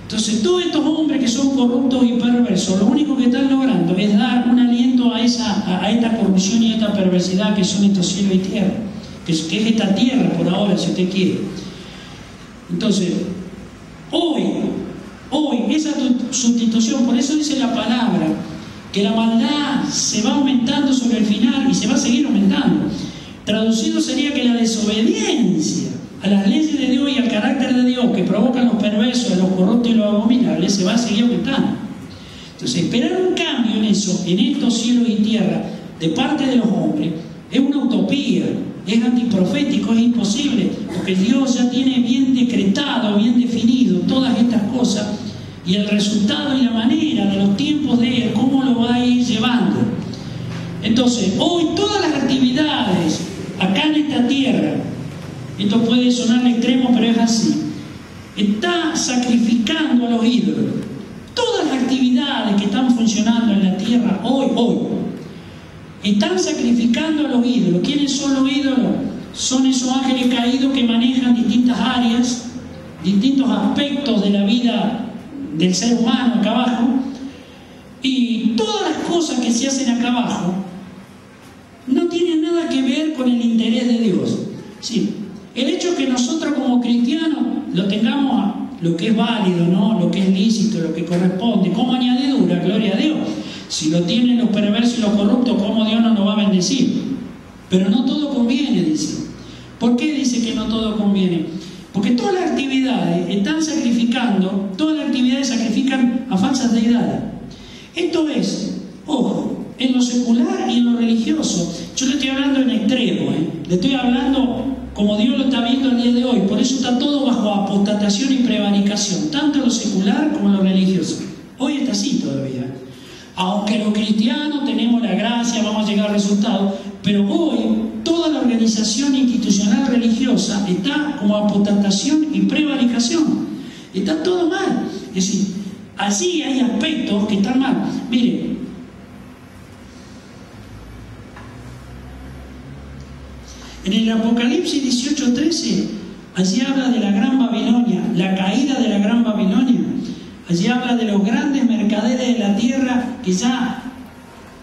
Entonces, todos estos hombres que son corruptos y perversos, lo único que están logrando es dar un aliento a esta corrupción y a esta perversidad que son estos cielos y tierra, que es esta tierra por ahora, si usted quiere. Entonces, hoy, esa sustitución, por eso dice la palabra, que la maldad se va aumentando sobre el final y se va a seguir aumentando. Traducido sería que la desobediencia a las leyes de Dios y al carácter de Dios que provocan los perversos, los corruptos y los abominables, se va a seguir aumentando. Entonces, esperar un cambio en eso, en estos cielos y tierra, de parte de los hombres, es una utopía, es antiprofético, es imposible, porque Dios ya tiene bien decretado, bien definido todas estas cosas, y el resultado y la manera de los tiempos de Él, cómo lo va a ir llevando. Entonces, hoy todas las actividades acá en esta tierra, esto puede sonar extremo, pero es así, está sacrificando a los ídolos. Todas las actividades que están funcionando en la tierra hoy, están sacrificando a los ídolos. ¿Quiénes son los ídolos? Son esos ángeles caídos que manejan distintas áreas, distintos aspectos de la vida del ser humano acá abajo, y todas las cosas que se hacen acá abajo no tienen nada que ver con el interés de Dios. Sí, el hecho que nosotros como cristianos lo tengamos, lo que es válido, ¿no? Lo que es lícito, lo que corresponde, como añadidura, gloria a Dios. Si lo tienen los perversos y los corruptos, ¿cómo Dios no nos va a bendecir? Pero no todo conviene, dice. ¿Por qué dice que no todo conviene? Porque todas las actividades están sacrificando, todas las actividades sacrifican a falsas deidades. Esto es, ojo, en lo secular y en lo religioso. Yo le estoy hablando en extremo, le estoy hablando como Dios lo está viendo el día de hoy. Por eso está todo bajo apostatación y prevaricación, tanto en lo secular como en lo religioso. Hoy está así todavía. Aunque los cristianos tenemos la gracia, vamos a llegar a resultados, pero hoy toda la organización institucional religiosa está como apostatación y prevaricación. Está todo mal. Es decir, así hay aspectos que están mal. Miren, en el Apocalipsis 18:13, allí habla de la Gran Babilonia, la caída de la Gran Babilonia. Allí habla de los grandes mercaderes de la tierra que ya,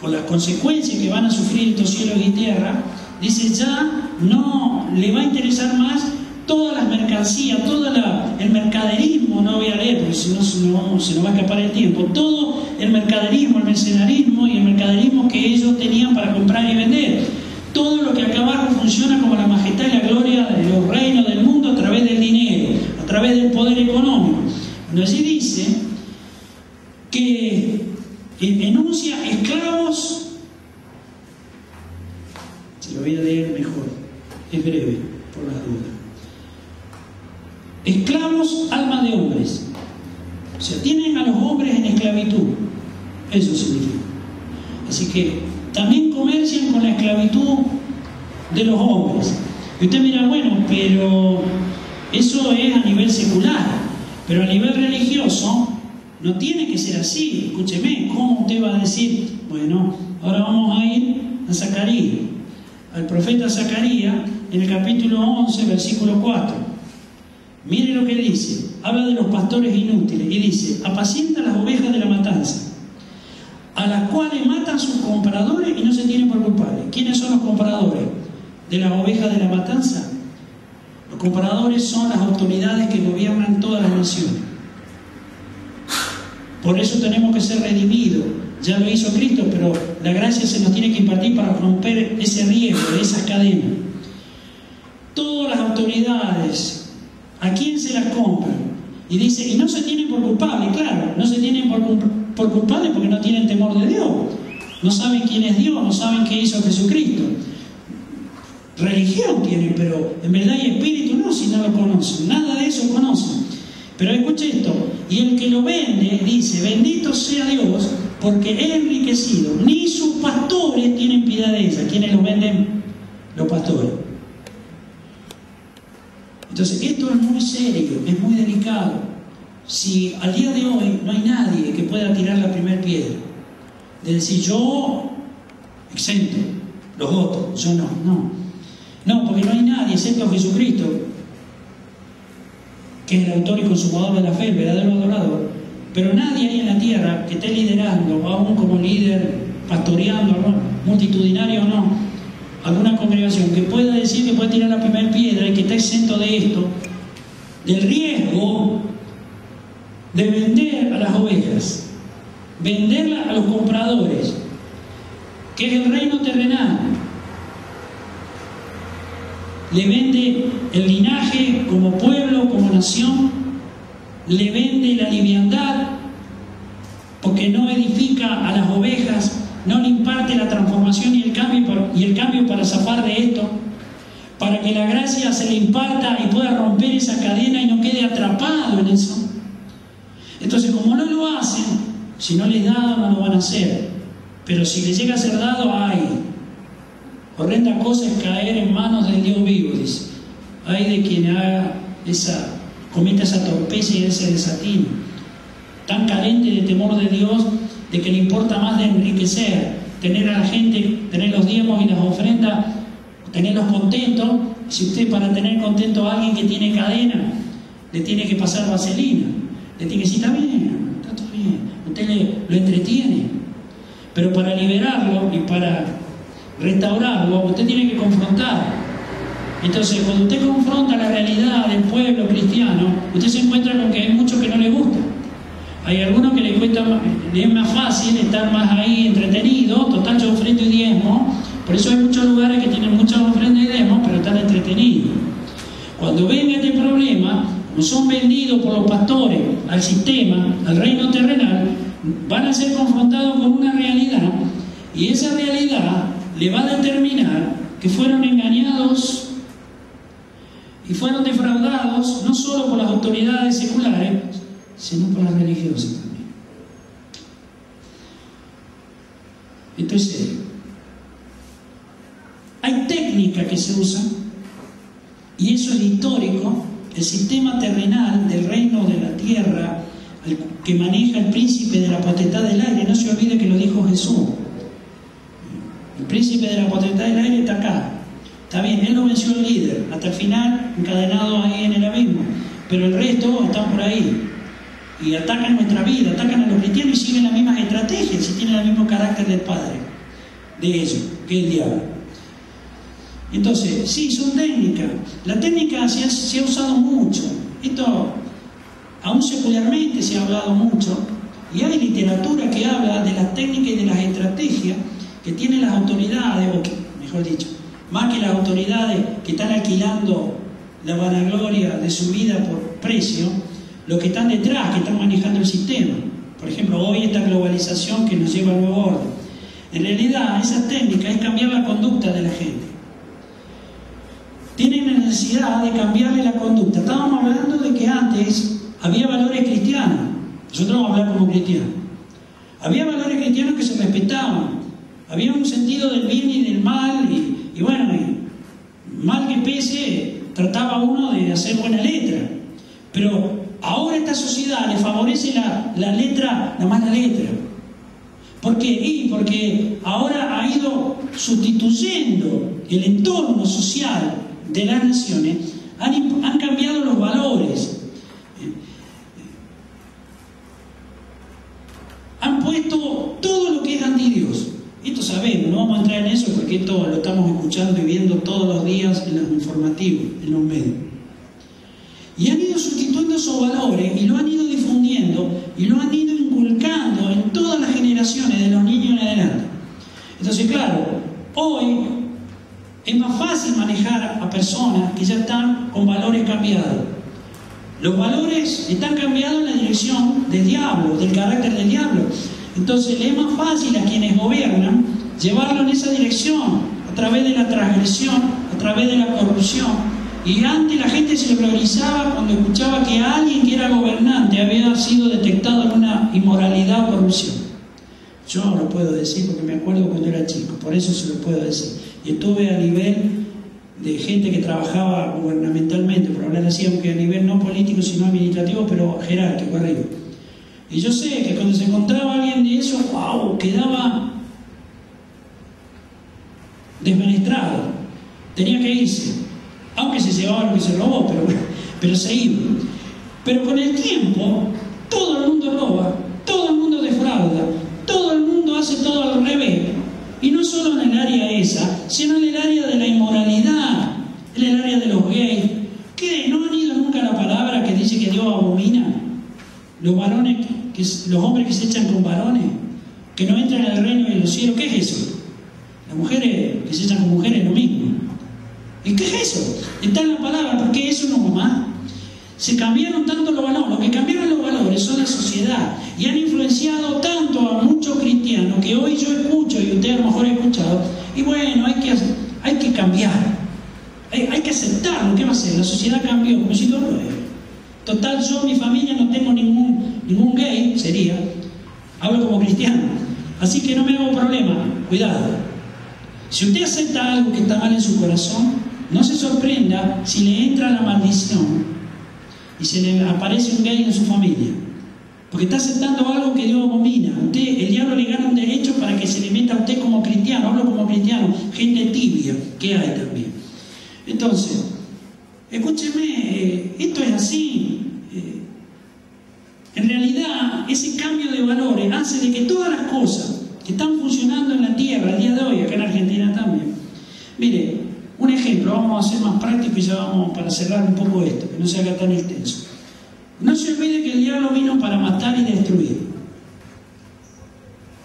por las consecuencias que van a sufrir estos cielos y tierra, dice ya no le va a interesar más todas las mercancías, todo el mercaderismo, no voy a leer porque si no se nos va a escapar el tiempo, todo el mercaderismo, el mercenarismo y el mercaderismo que ellos tenían para comprar y vender. Todo lo que acá abajo funciona como la majestad y la gloria de los reinos del mundo a través del dinero, a través del poder económico. Allí dice que enuncia esclavos, se lo voy a leer mejor, es breve, por las dudas. Esclavos, alma de hombres. O sea, tienen a los hombres en esclavitud. Eso significa. Así que también comercian con la esclavitud de los hombres. Y usted mira, bueno, pero eso es a nivel secular. Pero a nivel religioso no tiene que ser así. Escúcheme, ¿cómo usted va a decir, bueno, ahora vamos a ir a Zacarías, al profeta Zacarías, en el capítulo 11, versículo 4? Mire lo que dice, habla de los pastores inútiles y dice: apacienta las ovejas de la matanza, a las cuales matan sus compradores y no se tienen por culpables. ¿Quiénes son los compradores de las ovejas de la matanza? Los compradores son las autoridades que gobiernan todas las naciones. Por eso tenemos que ser redimidos. Ya lo hizo Cristo, pero la gracia se nos tiene que impartir para romper ese riesgo, esas cadenas. Todas las autoridades, ¿a quién se las compran? Y dice, y no se tienen por culpables. Claro, no se tienen por culpables porque no tienen temor de Dios. No saben quién es Dios, no saben qué hizo Jesucristo. Religión tienen, pero en verdad y espíritu no, si no lo conocen. Nada de eso conocen. Pero escuche esto, y el que lo vende dice: bendito sea Dios, porque es enriquecido. Ni sus pastores tienen piedad de ella. ¿Quiénes lo venden? Los pastores. Entonces, esto es muy serio, es muy delicado. Si al día de hoy no hay nadie que pueda tirar la primera piedra, de decir, yo exento, los otros, yo no, porque no hay nadie excepto Jesucristo, que es el autor y consumador de la fe, el verdadero adorador. Pero nadie hay en la tierra que esté liderando, aún como líder, pastoreando, ¿no?, multitudinario o no, alguna congregación que pueda decir que puede tirar la primera piedra y que está exento de esto, del riesgo de vender a las ovejas, venderlas a los compradores, que es el reino terrenal. Le vende el linaje como pueblo, como nación, le vende la liviandad, porque no edifica a las ovejas, no le imparte la transformación y el cambio para zafar de esto, para que la gracia se le imparta y pueda romper esa cadena y no quede atrapado en eso. Entonces, como no lo hacen, si no les da, no lo van a hacer. Pero si les llega a ser dado, ¡ay! Horrenda cosa es caer en manos del Dios vivo, dice. Ay de quien cometa esa torpeza y ese desatino, tan carente de temor de Dios, de que le importa más de enriquecer, tener a la gente, tener los diezmos y las ofrendas, tenerlos contentos. Si usted, para tener contento a alguien que tiene cadena, le tiene que pasar vaselina, le tiene que decir, está bien, está todo bien, usted lo entretiene. Pero para liberarlo y para restaurarlo, usted tiene que confrontar. Entonces, cuando usted confronta la realidad del pueblo cristiano, usted se encuentra con que hay mucho que no le gusta. Hay algunos que le es más fácil estar más ahí entretenido, total yo ofrendo y diezmo. Por eso hay muchos lugares que tienen muchas ofrendas y diezmos, pero están entretenidos. Cuando venga este problema, como son vendidos por los pastores al sistema, al reino terrenal, van a ser confrontados con una realidad, y esa realidad le va a determinar que fueron engañados y fueron defraudados, no solo por las autoridades seculares, sino por las religiosas también. Entonces, hay técnicas que se usan, y eso es histórico. El sistema terrenal del reino de la tierra, el que maneja el príncipe de la potestad del aire, no se olvide que lo dijo Jesús. El príncipe de la potestad del aire está acá. Está bien, él no venció el líder, hasta el final encadenado ahí en el abismo, pero el resto están por ahí. Y atacan nuestra vida, atacan a los cristianos y siguen las mismas estrategias, y tienen el mismo carácter del Padre, de ellos, que el diablo. Entonces, sí, son técnicas. La técnica se ha usado mucho. Esto, aún secularmente se ha hablado mucho, y hay literatura que habla de las técnicas y de las estrategias que tienen las autoridades, o que, mejor dicho, más que las autoridades que están alquilando la vanagloria de su vida por precio, los que están detrás, que están manejando el sistema. Por ejemplo, hoy esta globalización que nos lleva al nuevo orden. En realidad, esa técnica es cambiar la conducta de la gente. Tienen la necesidad de cambiarle la conducta. Estábamos hablando de que antes había valores cristianos. Nosotros vamos a hablar como cristianos. Había valores cristianos que se respetaban. Había un sentido del bien y del mal. Y bueno, mal que pese, trataba uno de hacer buena letra. Pero ahora esta sociedad le favorece la mala letra. ¿Por qué? Porque ahora ha ido sustituyendo el entorno social de las naciones, han cambiado los valores, han puesto todo lo que es antidios. Esto sabemos, no vamos a entrar en eso porque esto lo estamos escuchando y viendo todos los días en los informativos, en los medios. Y han ido sustituyendo esos valores y lo han ido difundiendo y lo han ido inculcando en todas las generaciones, de los niños en adelante. Entonces, claro, hoy es más fácil manejar a personas que ya están con valores cambiados. Los valores están cambiados en la dirección del diablo, del carácter del diablo. Entonces le es más fácil a quienes gobiernan llevarlo en esa dirección, a través de la transgresión, a través de la corrupción. Y antes la gente se glorializaba cuando escuchaba que alguien que era gobernante había sido detectado en una inmoralidad o corrupción. Yo no lo puedo decir porque me acuerdo cuando era chico, por eso se lo puedo decir. Y estuve a nivel de gente que trabajaba gubernamentalmente, por hablar así, aunque a nivel no político sino administrativo, pero jerárquico arriba. Y yo sé que cuando se encontraba alguien de eso, ¡wow!, quedaba desmenestrado, tenía que irse, aunque se llevaba lo que se robó, pero se iba. Pero con el tiempo, todo el mundo roba, todo el mundo defrauda, todo el mundo hace todo al revés. Y no solo en el área esa, sino en el área de la inmoralidad, en el área de los gays. ¿Qué? ¿No han ido nunca a la palabra que dice que Dios abomina? Los varones, los hombres que se echan con varones, que no entran al reino de los cielos. ¿Qué es eso? Las mujeres que se echan con mujeres es lo mismo. ¿Y qué es eso? Está en la palabra, porque eso no va más. Se cambiaron tanto los valores, lo que cambiaron los valores son la sociedad y han influenciado tanto a muchos cristianos que hoy yo escucho y usted a lo mejor ha escuchado, y bueno, hay que cambiar, hay que aceptarlo. ¿Qué va a hacer? La sociedad cambió, como si todo lo es. Total, yo en mi familia no tengo ningún gay, sería, hablo como cristiano, así que no me hago problema. Cuidado, si usted acepta algo que está mal en su corazón, no se sorprenda si le entra la maldición y se le aparece un gay en su familia, porque está aceptando algo que Dios abomina. El diablo le gana un derecho para que se le meta a usted como cristiano. Hablo como cristiano, gente tibia que hay también. Entonces, escúcheme, esto es así. En realidad, ese cambio de valores hace de que todas las cosas que están funcionando en la tierra el día de hoy, acá en Argentina también. Mire, un ejemplo, vamos a ser más prácticos y ya vamos para cerrar un poco esto, que no se haga tan extenso. No se olvide que el diablo vino para matar y destruir.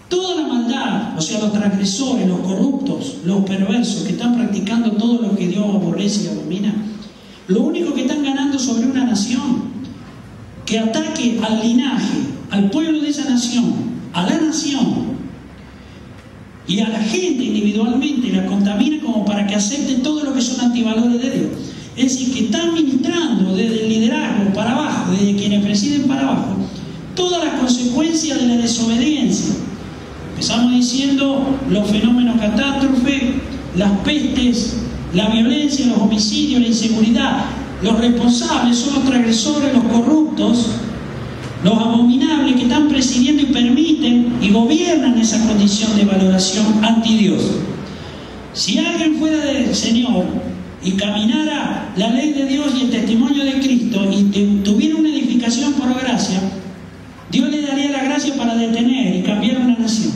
Toda la maldad, o sea, los transgresores, los corruptos, los perversos que están practicando todo lo que Dios aborrece y abomina, lo único que están ganando sobre una nación que ataque al linaje, al pueblo de esa nación, a la nación y a la gente individualmente, la contamina como para que acepten todo lo que son antivalores de Dios. Es decir, que están ministrando desde el liderazgo para abajo, desde quienes presiden para abajo, todas las consecuencias de la desobediencia. Empezamos diciendo los fenómenos catástrofes, las pestes, la violencia, los homicidios, la inseguridad. Los responsables son los transgresores, los corruptos, los abominables que están presidiendo y permiten y gobiernan esa condición de valoración anti Dios. Si alguien fuera del Señor y caminara la ley de Dios y el testimonio de Cristo y tuviera una edificación por gracia, Dios le daría la gracia para detener y cambiar una nación.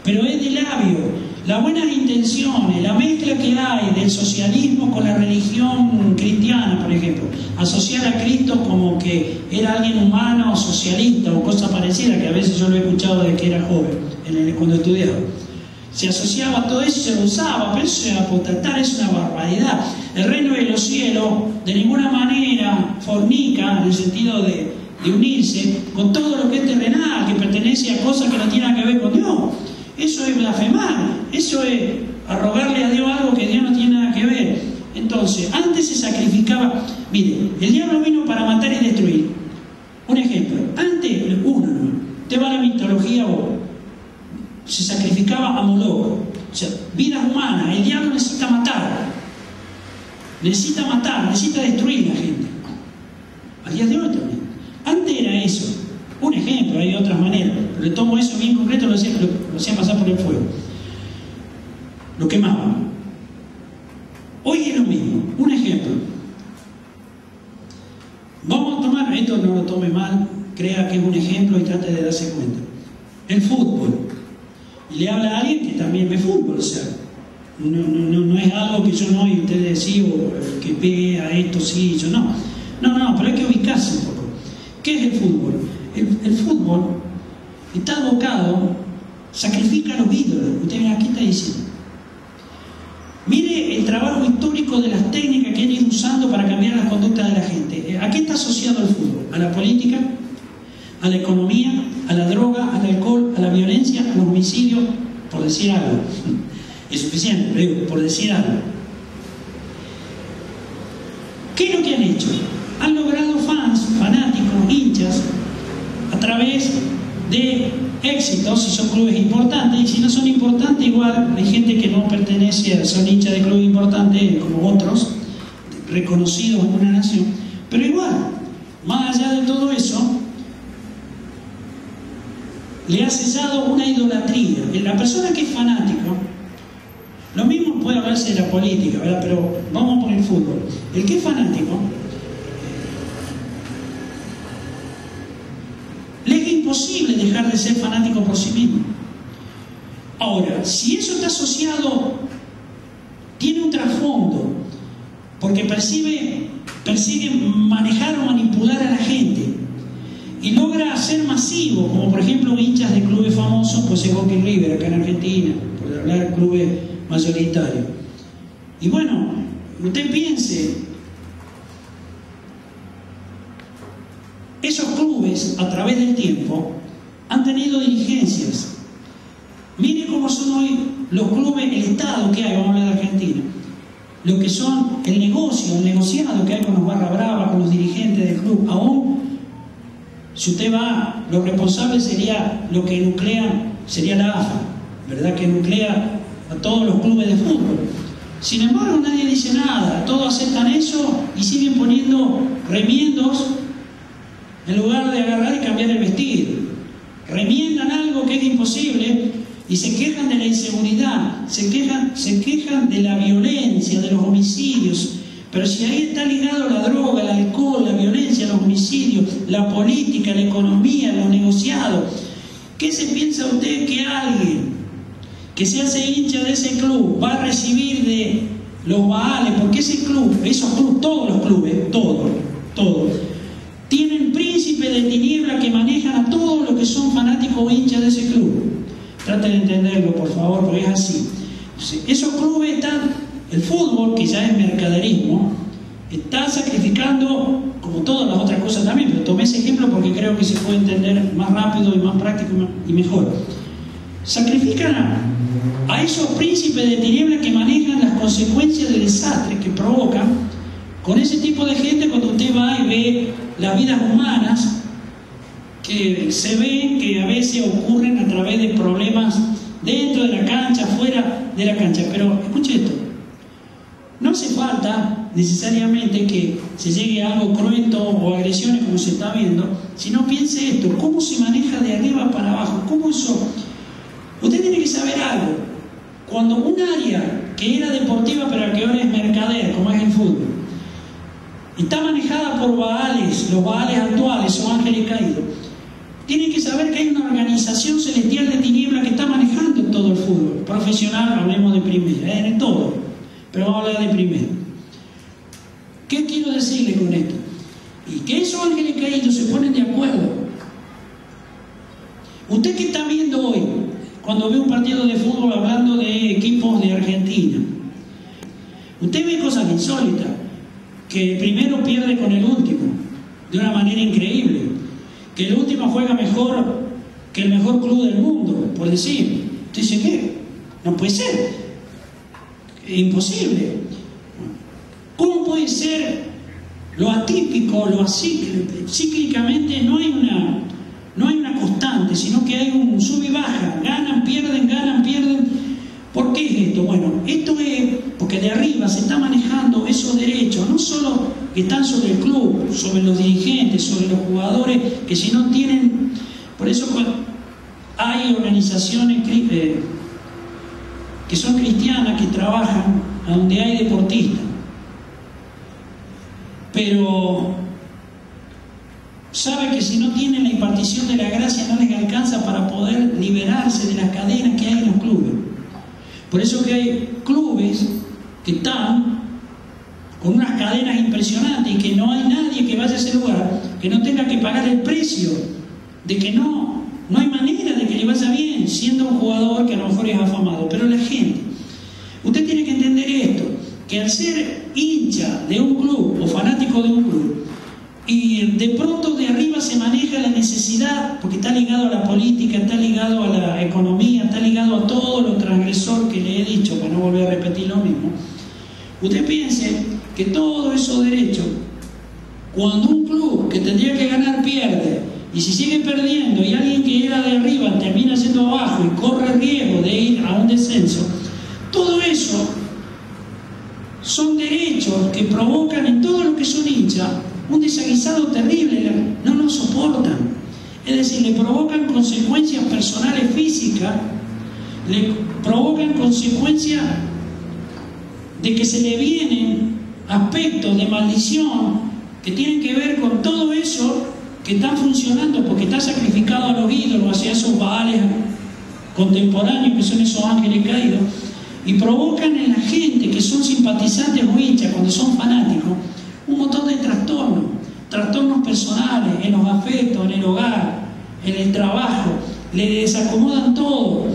Pero es de labio, las buenas intenciones, la mezcla que hay del socialismo con la religión cristiana, por ejemplo, asociar a Cristo como que era alguien humano, socialista o cosa parecida, que a veces yo lo he escuchado desde que era joven, cuando estudiaba. Se asociaba a todo eso y se lo usaba, pero eso es apostatar, es una barbaridad. El reino de los cielos de ninguna manera fornica, en el sentido de de unirse con todo lo que es terrenal, que pertenece a cosas que no tienen que ver con Dios. Eso es blasfemar, eso es arrogarle a Dios algo que Dios no tiene nada que ver. Entonces, antes se sacrificaba. Mire, el diablo vino para matar y destruir. Un ejemplo, antes, usted va a la mitología o se sacrificaba a Moloch, o sea, vidas humanas. El diablo necesita matar, necesita destruir a la gente. A día de hoy también. Antes era eso. Un ejemplo, hay otras maneras, pero le tomo eso bien concreto, lo hacían pasar por el fuego. Lo quemaban. Hoy es lo mismo. Un ejemplo. Vamos a tomar, esto no lo tome mal, crea que es un ejemplo y trate de darse cuenta. El fútbol. Y le habla a alguien que también ve fútbol, o sea, no es algo que yo no, y ustedes sí, o que pegue a esto sí, yo no. No, pero hay que ubicarse un poco. ¿Qué es el fútbol? El fútbol está abocado, sacrifica a los ídolos. Usted mira, aquí está diciendo. Mire el trabajo histórico de las técnicas que han ido usando para cambiar las conductas de la gente. ¿A qué está asociado el fútbol? ¿A la política? ¿A la economía? ¿A la droga? ¿Al alcohol? ¿A la violencia? ¿A los homicidios? Por decir algo. Es suficiente, pero por decir algo. ¿Qué es lo que han hecho? Han logrado fanáticos, hinchas, a través de éxitos, si son clubes importantes, y si no son importantes, igual hay gente que no pertenece, son hinchas de clubes importantes como otros, reconocidos en una nación, pero igual, más allá de todo eso, le ha sellado una idolatría. La persona que es fanático, lo mismo puede hablarse de la política, ¿verdad? Pero vamos por el fútbol. El que es fanático, le es imposible dejar de ser fanático por sí mismo. Ahora, si eso está asociado, tiene un trasfondo, porque persigue manejar o manipular a la gente y logra hacer masivo, como por ejemplo hinchas de clubes famosos, pues es Boca y River acá en Argentina, por hablar de clubes mayoritarios. Y bueno, usted piense, esos clubes a través del tiempo han tenido dirigencias. Mire cómo son hoy los clubes, el Estado que hay, vamos a hablar de Argentina, lo que son el negocio, el negociado que hay con los barra brava, con los dirigentes del club. Aún, si usted va, lo responsable sería lo que nuclea, sería la AFA, ¿verdad? Que nuclea a todos los clubes de fútbol. Sin embargo, nadie dice nada, todos aceptan eso y siguen poniendo remiendos en lugar de agarrar y cambiar el vestido. Remiendan algo que es imposible y se quejan de la inseguridad, se quejan de la violencia, de los homicidios. Pero si ahí está ligado la droga, el alcohol, la violencia, los homicidios, la política, la economía, los negociados, ¿qué se piensa usted que alguien que se hace hincha de ese club va a recibir de los baales? Porque ese club, esos clubes, todos los clubes, todos, tienen príncipes de tiniebla que manejan a todos los que son fanáticos o hinchas de ese club. Trate de entenderlo, por favor, porque es así. Esos clubes están, el fútbol, que ya es mercaderismo, está sacrificando, como todas las otras cosas también, pero tomé ese ejemplo porque creo que se puede entender más rápido y más práctico y mejor. Sacrifican a esos príncipes de tiniebla que manejan las consecuencias del desastre que provocan con ese tipo de gente. Cuando usted va y ve las vidas humanas que se ven, que a veces ocurren a través de problemas dentro de la cancha, fuera de la cancha. Pero escuche esto, no hace falta necesariamente que se llegue a algo cruento o agresiones como se está viendo, sino piense esto, cómo se maneja de arriba para abajo, cómo eso. Usted tiene que saber algo. Cuando un área que era deportiva pero que ahora es mercader, como es el fútbol, está manejada por baales, los baales actuales son ángeles caídos, tiene que saber que hay una organización celestial de tiniebla que está manejando todo el fútbol profesional. Hablemos de primera, en todo, pero vamos a hablar de primera. ¿Qué quiero decirle con esto? Y que esos ángeles caídos se ponen de acuerdo. Usted que está viendo hoy, cuando ve un partido de fútbol hablando de equipos de Argentina, usted ve cosas insólitas, que el primero pierde con el último, de una manera increíble. que el último juega mejor que el mejor club del mundo, por decir. Usted dice, ¿qué? No puede ser. Es imposible. ¿Cómo puede ser lo atípico, lo cíclicamente? No hay una constante, sino que hay un sub y baja. Ganan, pierden, ganan, pierden. ¿Por qué es esto? Bueno, esto es porque de arriba se está manejando esos derechos, no solo que están sobre el club, sobre los dirigentes, sobre los jugadores, que si no tienen... Por eso hay organizaciones que son cristianas, que trabajan a donde hay deportistas. Pero sabe que si no tienen la impartición de la gracia no les alcanza para poder liberarse de las cadenas que hay en los clubes. Por eso que hay clubes que están con unas cadenas impresionantes y que no hay nadie que vaya a ese lugar que no tenga que pagar el precio de que no hay manera de que le vaya bien siendo un jugador que a lo mejor es afamado. Pero la gente, usted tiene que entender esto, que al ser hincha de un club o fanático de un club y de pronto de arriba se maneja la necesidad, porque está ligado a la política, está ligado a la economía, está ligado a todo lo transgresor que le he dicho, para no volver a repetir lo mismo. Usted piense que todos esos derechos, cuando un club que tendría que ganar pierde, y si sigue perdiendo y alguien que era de arriba termina siendo abajo y corre el riesgo de ir a un descenso, todo eso son derechos que provocan en todos los que son hinchas un desaguisado terrible, no lo soportan. Es decir, le provocan consecuencias personales físicas, le provocan consecuencias de que se le vienen aspectos de maldición que tienen que ver con todo eso que están funcionando, porque está sacrificado a los ídolos, hacia esos baales contemporáneos que son esos ángeles caídos, y provocan en la gente que son simpatizantes o hinchas, cuando son fanáticos, un montón de trastornos personales, en los afectos, en el hogar, en el trabajo, le desacomodan todo,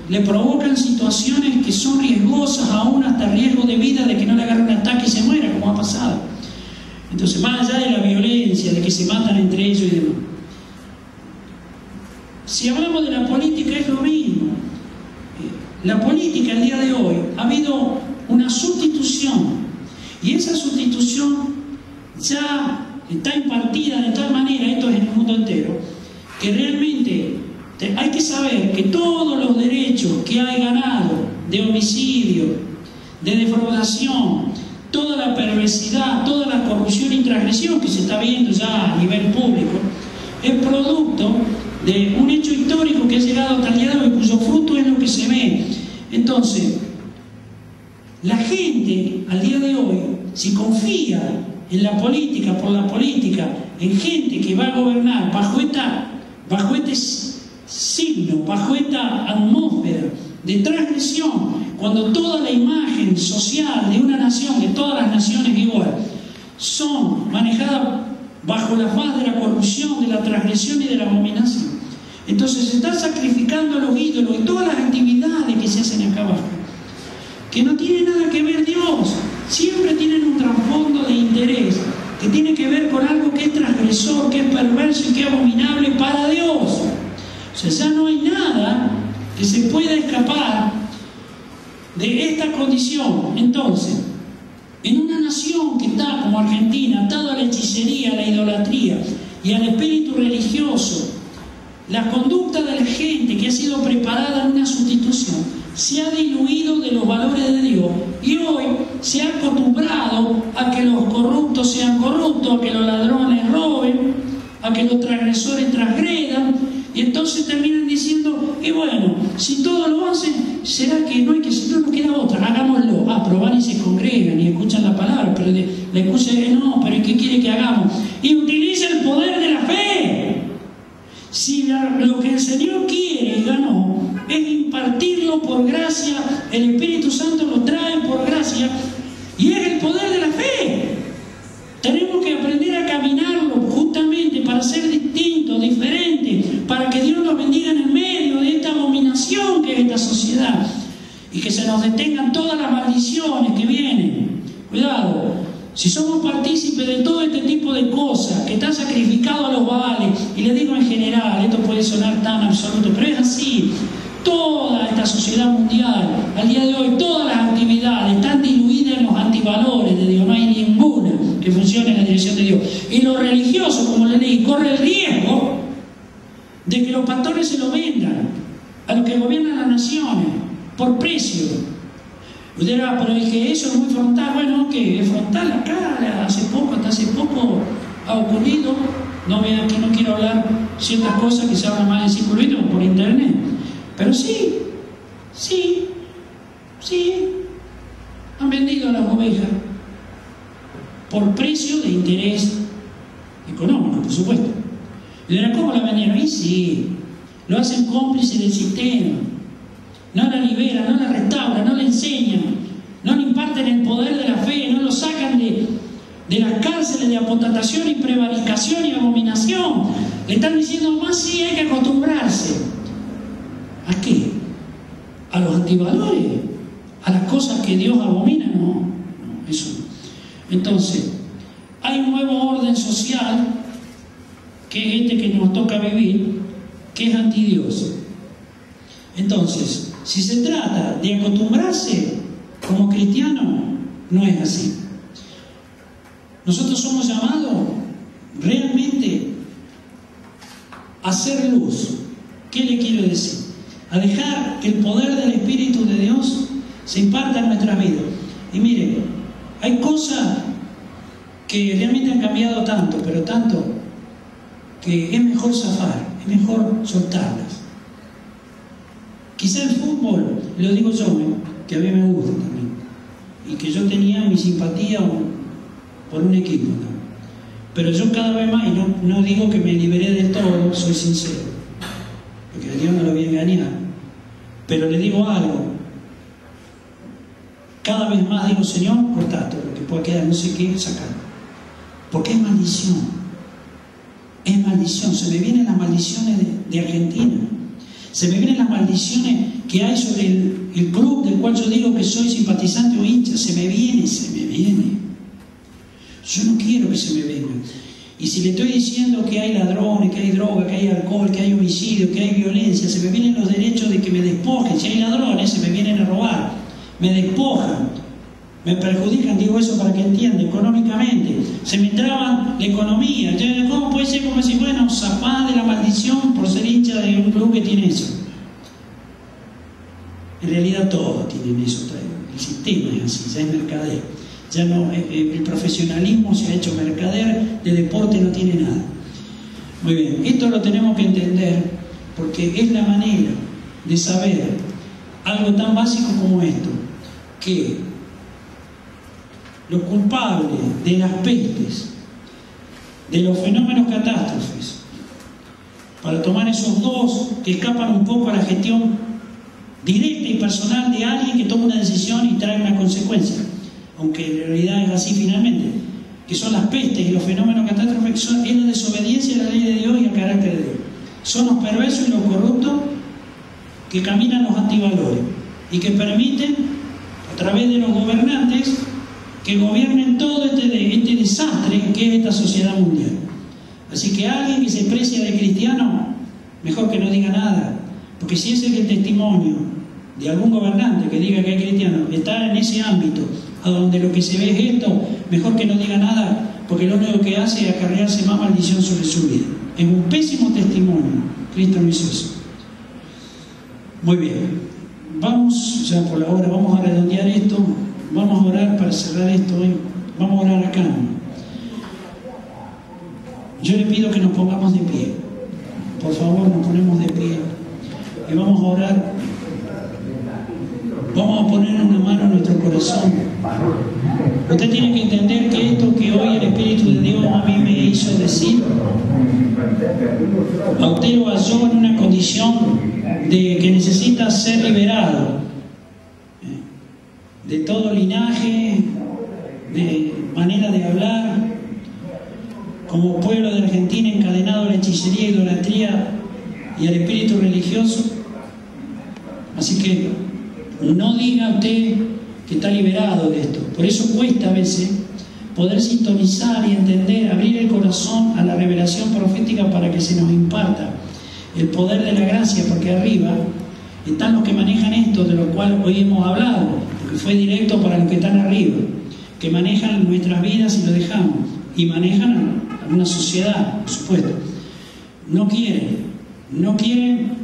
le provocan situaciones que son riesgosas, aún hasta riesgo de vida, de que no le agarre un ataque y se muera, como ha pasado. Entonces, más allá de la violencia, de que se matan entre ellos y demás. Si hablamos de la política, es lo mismo. La política, el día de hoy, ha habido una sustitución, y esa sustitución ya está impartida de tal manera, esto es en el mundo entero, que realmente hay que saber que todos los derechos que hay ganado de homicidio, de defraudación, toda la perversidad, toda la corrupción y transgresión que se está viendo ya a nivel público, es producto de un hecho histórico que ha llegado hasta el día de hoy, cuyo fruto es lo que se ve. Entonces, la gente al día de hoy, si confía en la política, por la política, en gente que va a gobernar bajo este signo, bajo esta atmósfera de transgresión, cuando toda la imagen social de una nación, de todas las naciones igual, son manejadas bajo la faz de la corrupción, de la transgresión y de la abominación, entonces se está sacrificando a los ídolos y todas las actividades que se hacen acá abajo, que no tiene nada que ver Dios, siempre tienen un trasfondo de interés que tiene que ver con algo que es transgresor, que es perverso y que es abominable para Dios. O sea, ya no hay nada que se pueda escapar de esta condición. Entonces, en una nación que está como Argentina, atada a la hechicería, a la idolatría y al espíritu religioso, la conducta de la gente que ha sido preparada en una sustitución se ha diluido de los valores de Dios, y hoy se ha acostumbrado a que los corruptos sean corruptos, a que los ladrones roben, a que los transgresores transgredan, y entonces terminan diciendo, y bueno, si todos lo hacen, será que no hay que, si no nos queda otra, hagámoslo. Pero van y se congregan y escuchan la palabra, pero la excusa es no, pero ¿qué quiere que hagamos? Y utiliza el poder de la fe. Si lo que el Señor quiere y ganó es impartirlo por gracia, el Espíritu Santo lo trae por gracia, y es el poder de la fe. Tenemos que aprender a caminarlo justamente para ser distintos, diferentes, para que Dios nos bendiga en el medio de esta abominación que es esta sociedad, y que se nos detengan todas las maldiciones que vienen. Cuidado, si somos partícipes de todo este tipo de cosas, que están sacrificados a los baales, Y le digo en general, esto puede sonar tan absoluto, pero es así. Toda esta sociedad mundial, al día de hoy, todas las actividades están diluidas en los antivalores de Dios. No hay ninguna que funcione en la dirección de Dios. Y los religiosos, como le leí, corre el riesgo de que los pastores se lo vendan a los que gobiernan las naciones por precio. Usted dirá, pero es que eso es muy frontal. Bueno, que es frontal acá, hasta hace poco ha ocurrido. No vean que no quiero hablar ciertas cosas que se hablan más en circulito por internet. Pero sí, han vendido a las ovejas por precio de interés económico, por supuesto. Y dirán, ¿cómo la vendieron? Y sí, lo hacen cómplice del sistema. No la liberan, no la restauran, no la enseñan, no le imparten el poder de la fe, no lo sacan de las cárceles de apostatación y prevaricación y abominación. Le están diciendo, más sí hay que acostumbrarse. ¿A qué? ¿A los antivalores? ¿A las cosas que Dios abomina? No, eso no. Entonces, hay un nuevo orden social, que es este que nos toca vivir, que es antidios. Entonces, si se trata de acostumbrarse como cristiano, no es así. Nosotros somos llamados realmente a hacer luz. ¿Qué le quiero decir? A dejar que el poder del Espíritu de Dios se imparta en nuestras vidas. Y mire, hay cosas que realmente han cambiado tanto, pero tanto, que es mejor zafar, es mejor soltarlas. Quizá el fútbol, lo digo yo, que a mí me gusta también, y que yo tenía mi simpatía por un equipo, ¿no? Pero yo cada vez más, y no digo que me liberé del todo, soy sincero, porque a Dios no lo voy a engañar, pero le digo algo, cada vez más digo, Señor, cortá todo lo que pueda quedar, no sé qué, sacar, porque es maldición. Es maldición, se me vienen las maldiciones de Argentina, se me vienen las maldiciones que hay sobre el club del cual yo digo que soy simpatizante o hincha, se me viene. Yo no quiero que se me venga. Y si le estoy diciendo que hay ladrones, que hay droga, que hay alcohol, que hay homicidio, que hay violencia, se me vienen los derechos de que me despojen. Si hay ladrones, se me vienen a robar, me despojan, me perjudican, digo eso para que entiendan, económicamente. Se me traban la economía. Entonces, ¿cómo puede ser como decir, bueno, zafá de la maldición por ser hincha de un club que tiene eso? En realidad todos tienen eso. El sistema es así, ya es mercader. Ya no, el profesionalismo se ha hecho mercader, de deporte no tiene nada. Muy bien, esto lo tenemos que entender porque es la manera de saber algo tan básico como esto, que los culpables de las pestes, de los fenómenos catástrofes, para tomar esos dos que escapan un poco a la gestión directa y personal de alguien que toma una decisión y trae una consecuencia, aunque en realidad es así finalmente, que son las pestes y los fenómenos catástrofes, es la desobediencia a la ley de Dios y al carácter de Dios. Son los perversos y los corruptos que caminan los antivalores y que permiten, a través de los gobernantes, que gobiernen todo este desastre que es esta sociedad mundial. Así que alguien que se precia de cristiano, mejor que no diga nada, porque si ese es el testimonio de algún gobernante que diga que es cristiano, está en ese ámbito, a donde lo que se ve es esto, mejor que no diga nada, porque lo único que hace es acarrearse más maldición sobre su vida. Es un pésimo testimonio. Cristo no hizo eso. Muy bien, vamos ya por la hora, vamos a redondear esto, vamos a orar para cerrar esto hoy. Vamos a orar acá. Yo le pido que nos pongamos de pie. Por favor, nos ponemos de pie y vamos a orar. Vamos a poner una mano en nuestro corazón. Usted tiene que entender que esto que hoy el Espíritu de Dios a mí me hizo decir, a usted lo halló en una condición de que necesita ser liberado de todo linaje, de manera de hablar, como pueblo de Argentina encadenado a la hechicería, idolatría y al espíritu religioso. Así que no diga usted que está liberado de esto. Por eso cuesta a veces, poder sintonizar y entender, abrir el corazón a la revelación profética para que se nos imparta el poder de la gracia, porque arriba están los que manejan esto de lo cual hoy hemos hablado, porque fue directo para los que están arriba, que manejan nuestras vidas y lo dejamos, y manejan a una sociedad, por supuesto. No quieren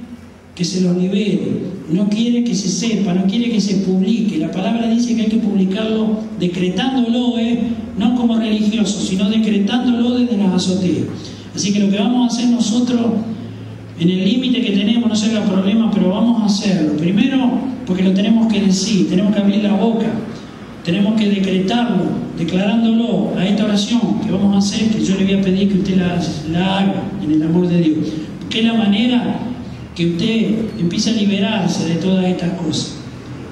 que se los libere, no quiere que se sepa, no quiere que se publique. La palabra dice que hay que publicarlo decretándolo, no como religioso, sino decretándolo desde las azoteas. Así que lo que vamos a hacer nosotros, en el límite que tenemos, no se haga problema, pero vamos a hacerlo. Primero, porque lo tenemos que decir, tenemos que abrir la boca, tenemos que decretarlo, declarándolo a esta oración que vamos a hacer, que yo le voy a pedir que usted la haga en el amor de Dios. Porque es la manera que usted empiece a liberarse de todas estas cosas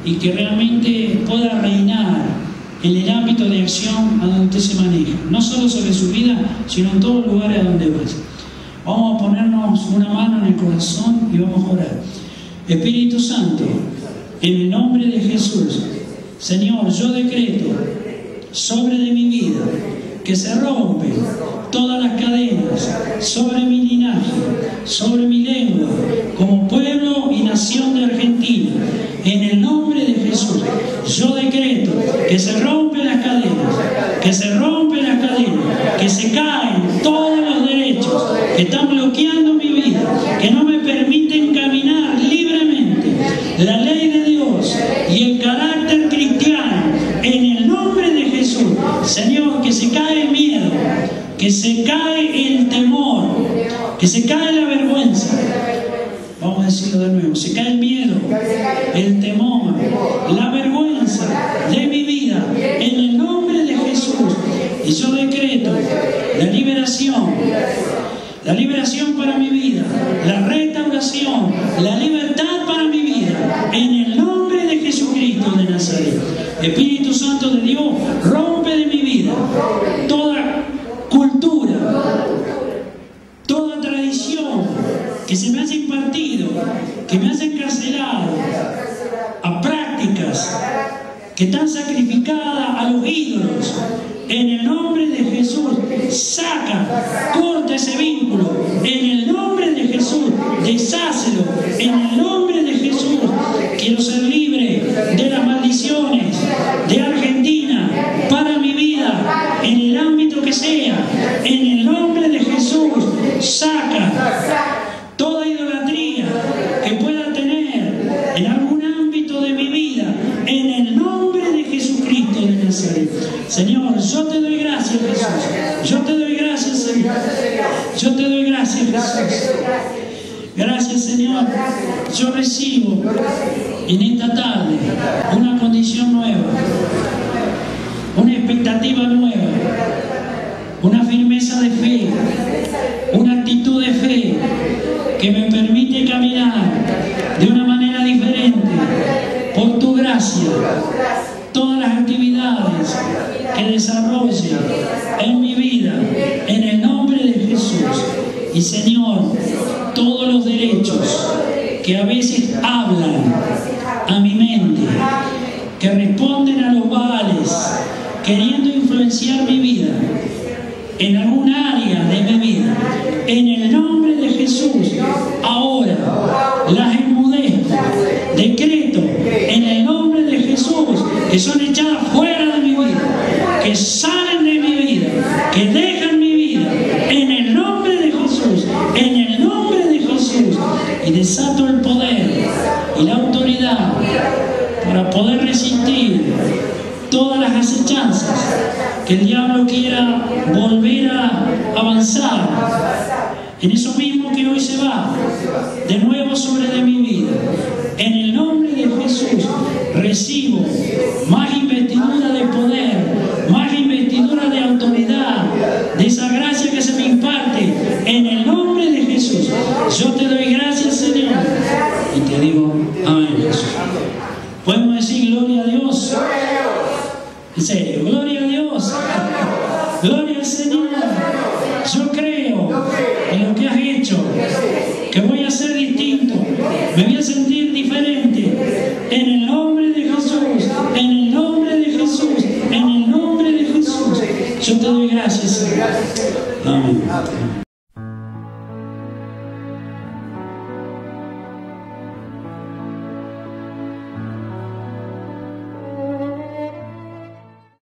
y que realmente pueda reinar en el ámbito de acción a donde usted se maneja, no solo sobre su vida, sino en todos los lugares a donde vaya. Vamos a ponernos una mano en el corazón y vamos a orar. Espíritu Santo, en el nombre de Jesús, Señor, yo decreto sobre de mi vida que se rompen todas las cadenas sobre mi linaje, sobre mi lengua, como pueblo y nación de Argentina. En el nombre de Jesús, yo decreto que se rompen las cadenas, que se rompen las cadenas, que se caen todos los derechos que están bloqueando mi vida, que no me permiten caminar libremente la ley de Dios y el carácter cristiano. En el nombre de Jesús, Señor, que se cae el miedo, que se cae el temor, que se cae la vergüenza. Vamos a decirlo de nuevo: se cae el miedo, el temor, la vergüenza de mi vida, en el nombre de Jesús. Y yo decreto la liberación para mi vida, la restauración, la libertad para mi vida, en el nombre de Jesucristo de Nazaret. Espíritu Santo de Dios, rompe de mi vida toda cultura, toda tradición que se me hace impartido, que me hace encarcelado a prácticas que están sacrificadas a los ídolos. En el nombre de Jesús, saca, corta ese vínculo. En el nombre de Jesús, deshácelo. En el nombre de Jesús, quiero ser libre de las maldiciones de Argentina para mi vida, en el ámbito que sea. En el nombre de Jesús, saca toda idolatría que pueda tener en algún ámbito de mi vida, en el nombre de Jesucristo de Nazaret. Señor, yo te doy gracias, Jesús. Yo te doy gracias, Señor. Yo te doy gracias, Jesús. Gracias, Señor. Yo recibo en esta tarde una condición nueva, una expectativa nueva, una firmeza de fe, una actitud de fe que me permite caminar de una manera diferente por tu gracia. Todas las actividades que desarrolle en mi vida, en el nombre de Jesús. Y Señor, todos los derechos que a veces hablan a mi mente, que responden a los Baales, queriendo influenciar mi vida en algún área de mi vida, en el nombre de Jesús, ahora las enmudezco. Decreto en el nombre de Jesús que son echadas fuera de mi vida, que salen de mi vida, que dejan mi vida, en el nombre de Jesús, en el nombre de Jesús. Y desato el poder y la autoridad para poder resistir todas las acechanzas que el diablo quiera volver a avanzar en eso mismo que hoy se va de nuevo sobre de mi vida. En el nombre de Jesús recibo más investidura de poder, más investidura de autoridad, de esa gracia que se me imparte, en el nombre de Jesús. Yo te doy gracias, Señor, y te digo amén, Jesús. Podemos decir gloria a Dios. En serio, gloria a Dios. Gloria al Señor. Yo creo en lo que has hecho, que voy a ser distinto, me voy a sentir diferente. En el nombre de Jesús, en el nombre de Jesús, en el nombre de Jesús. Yo te doy gracias. Amén.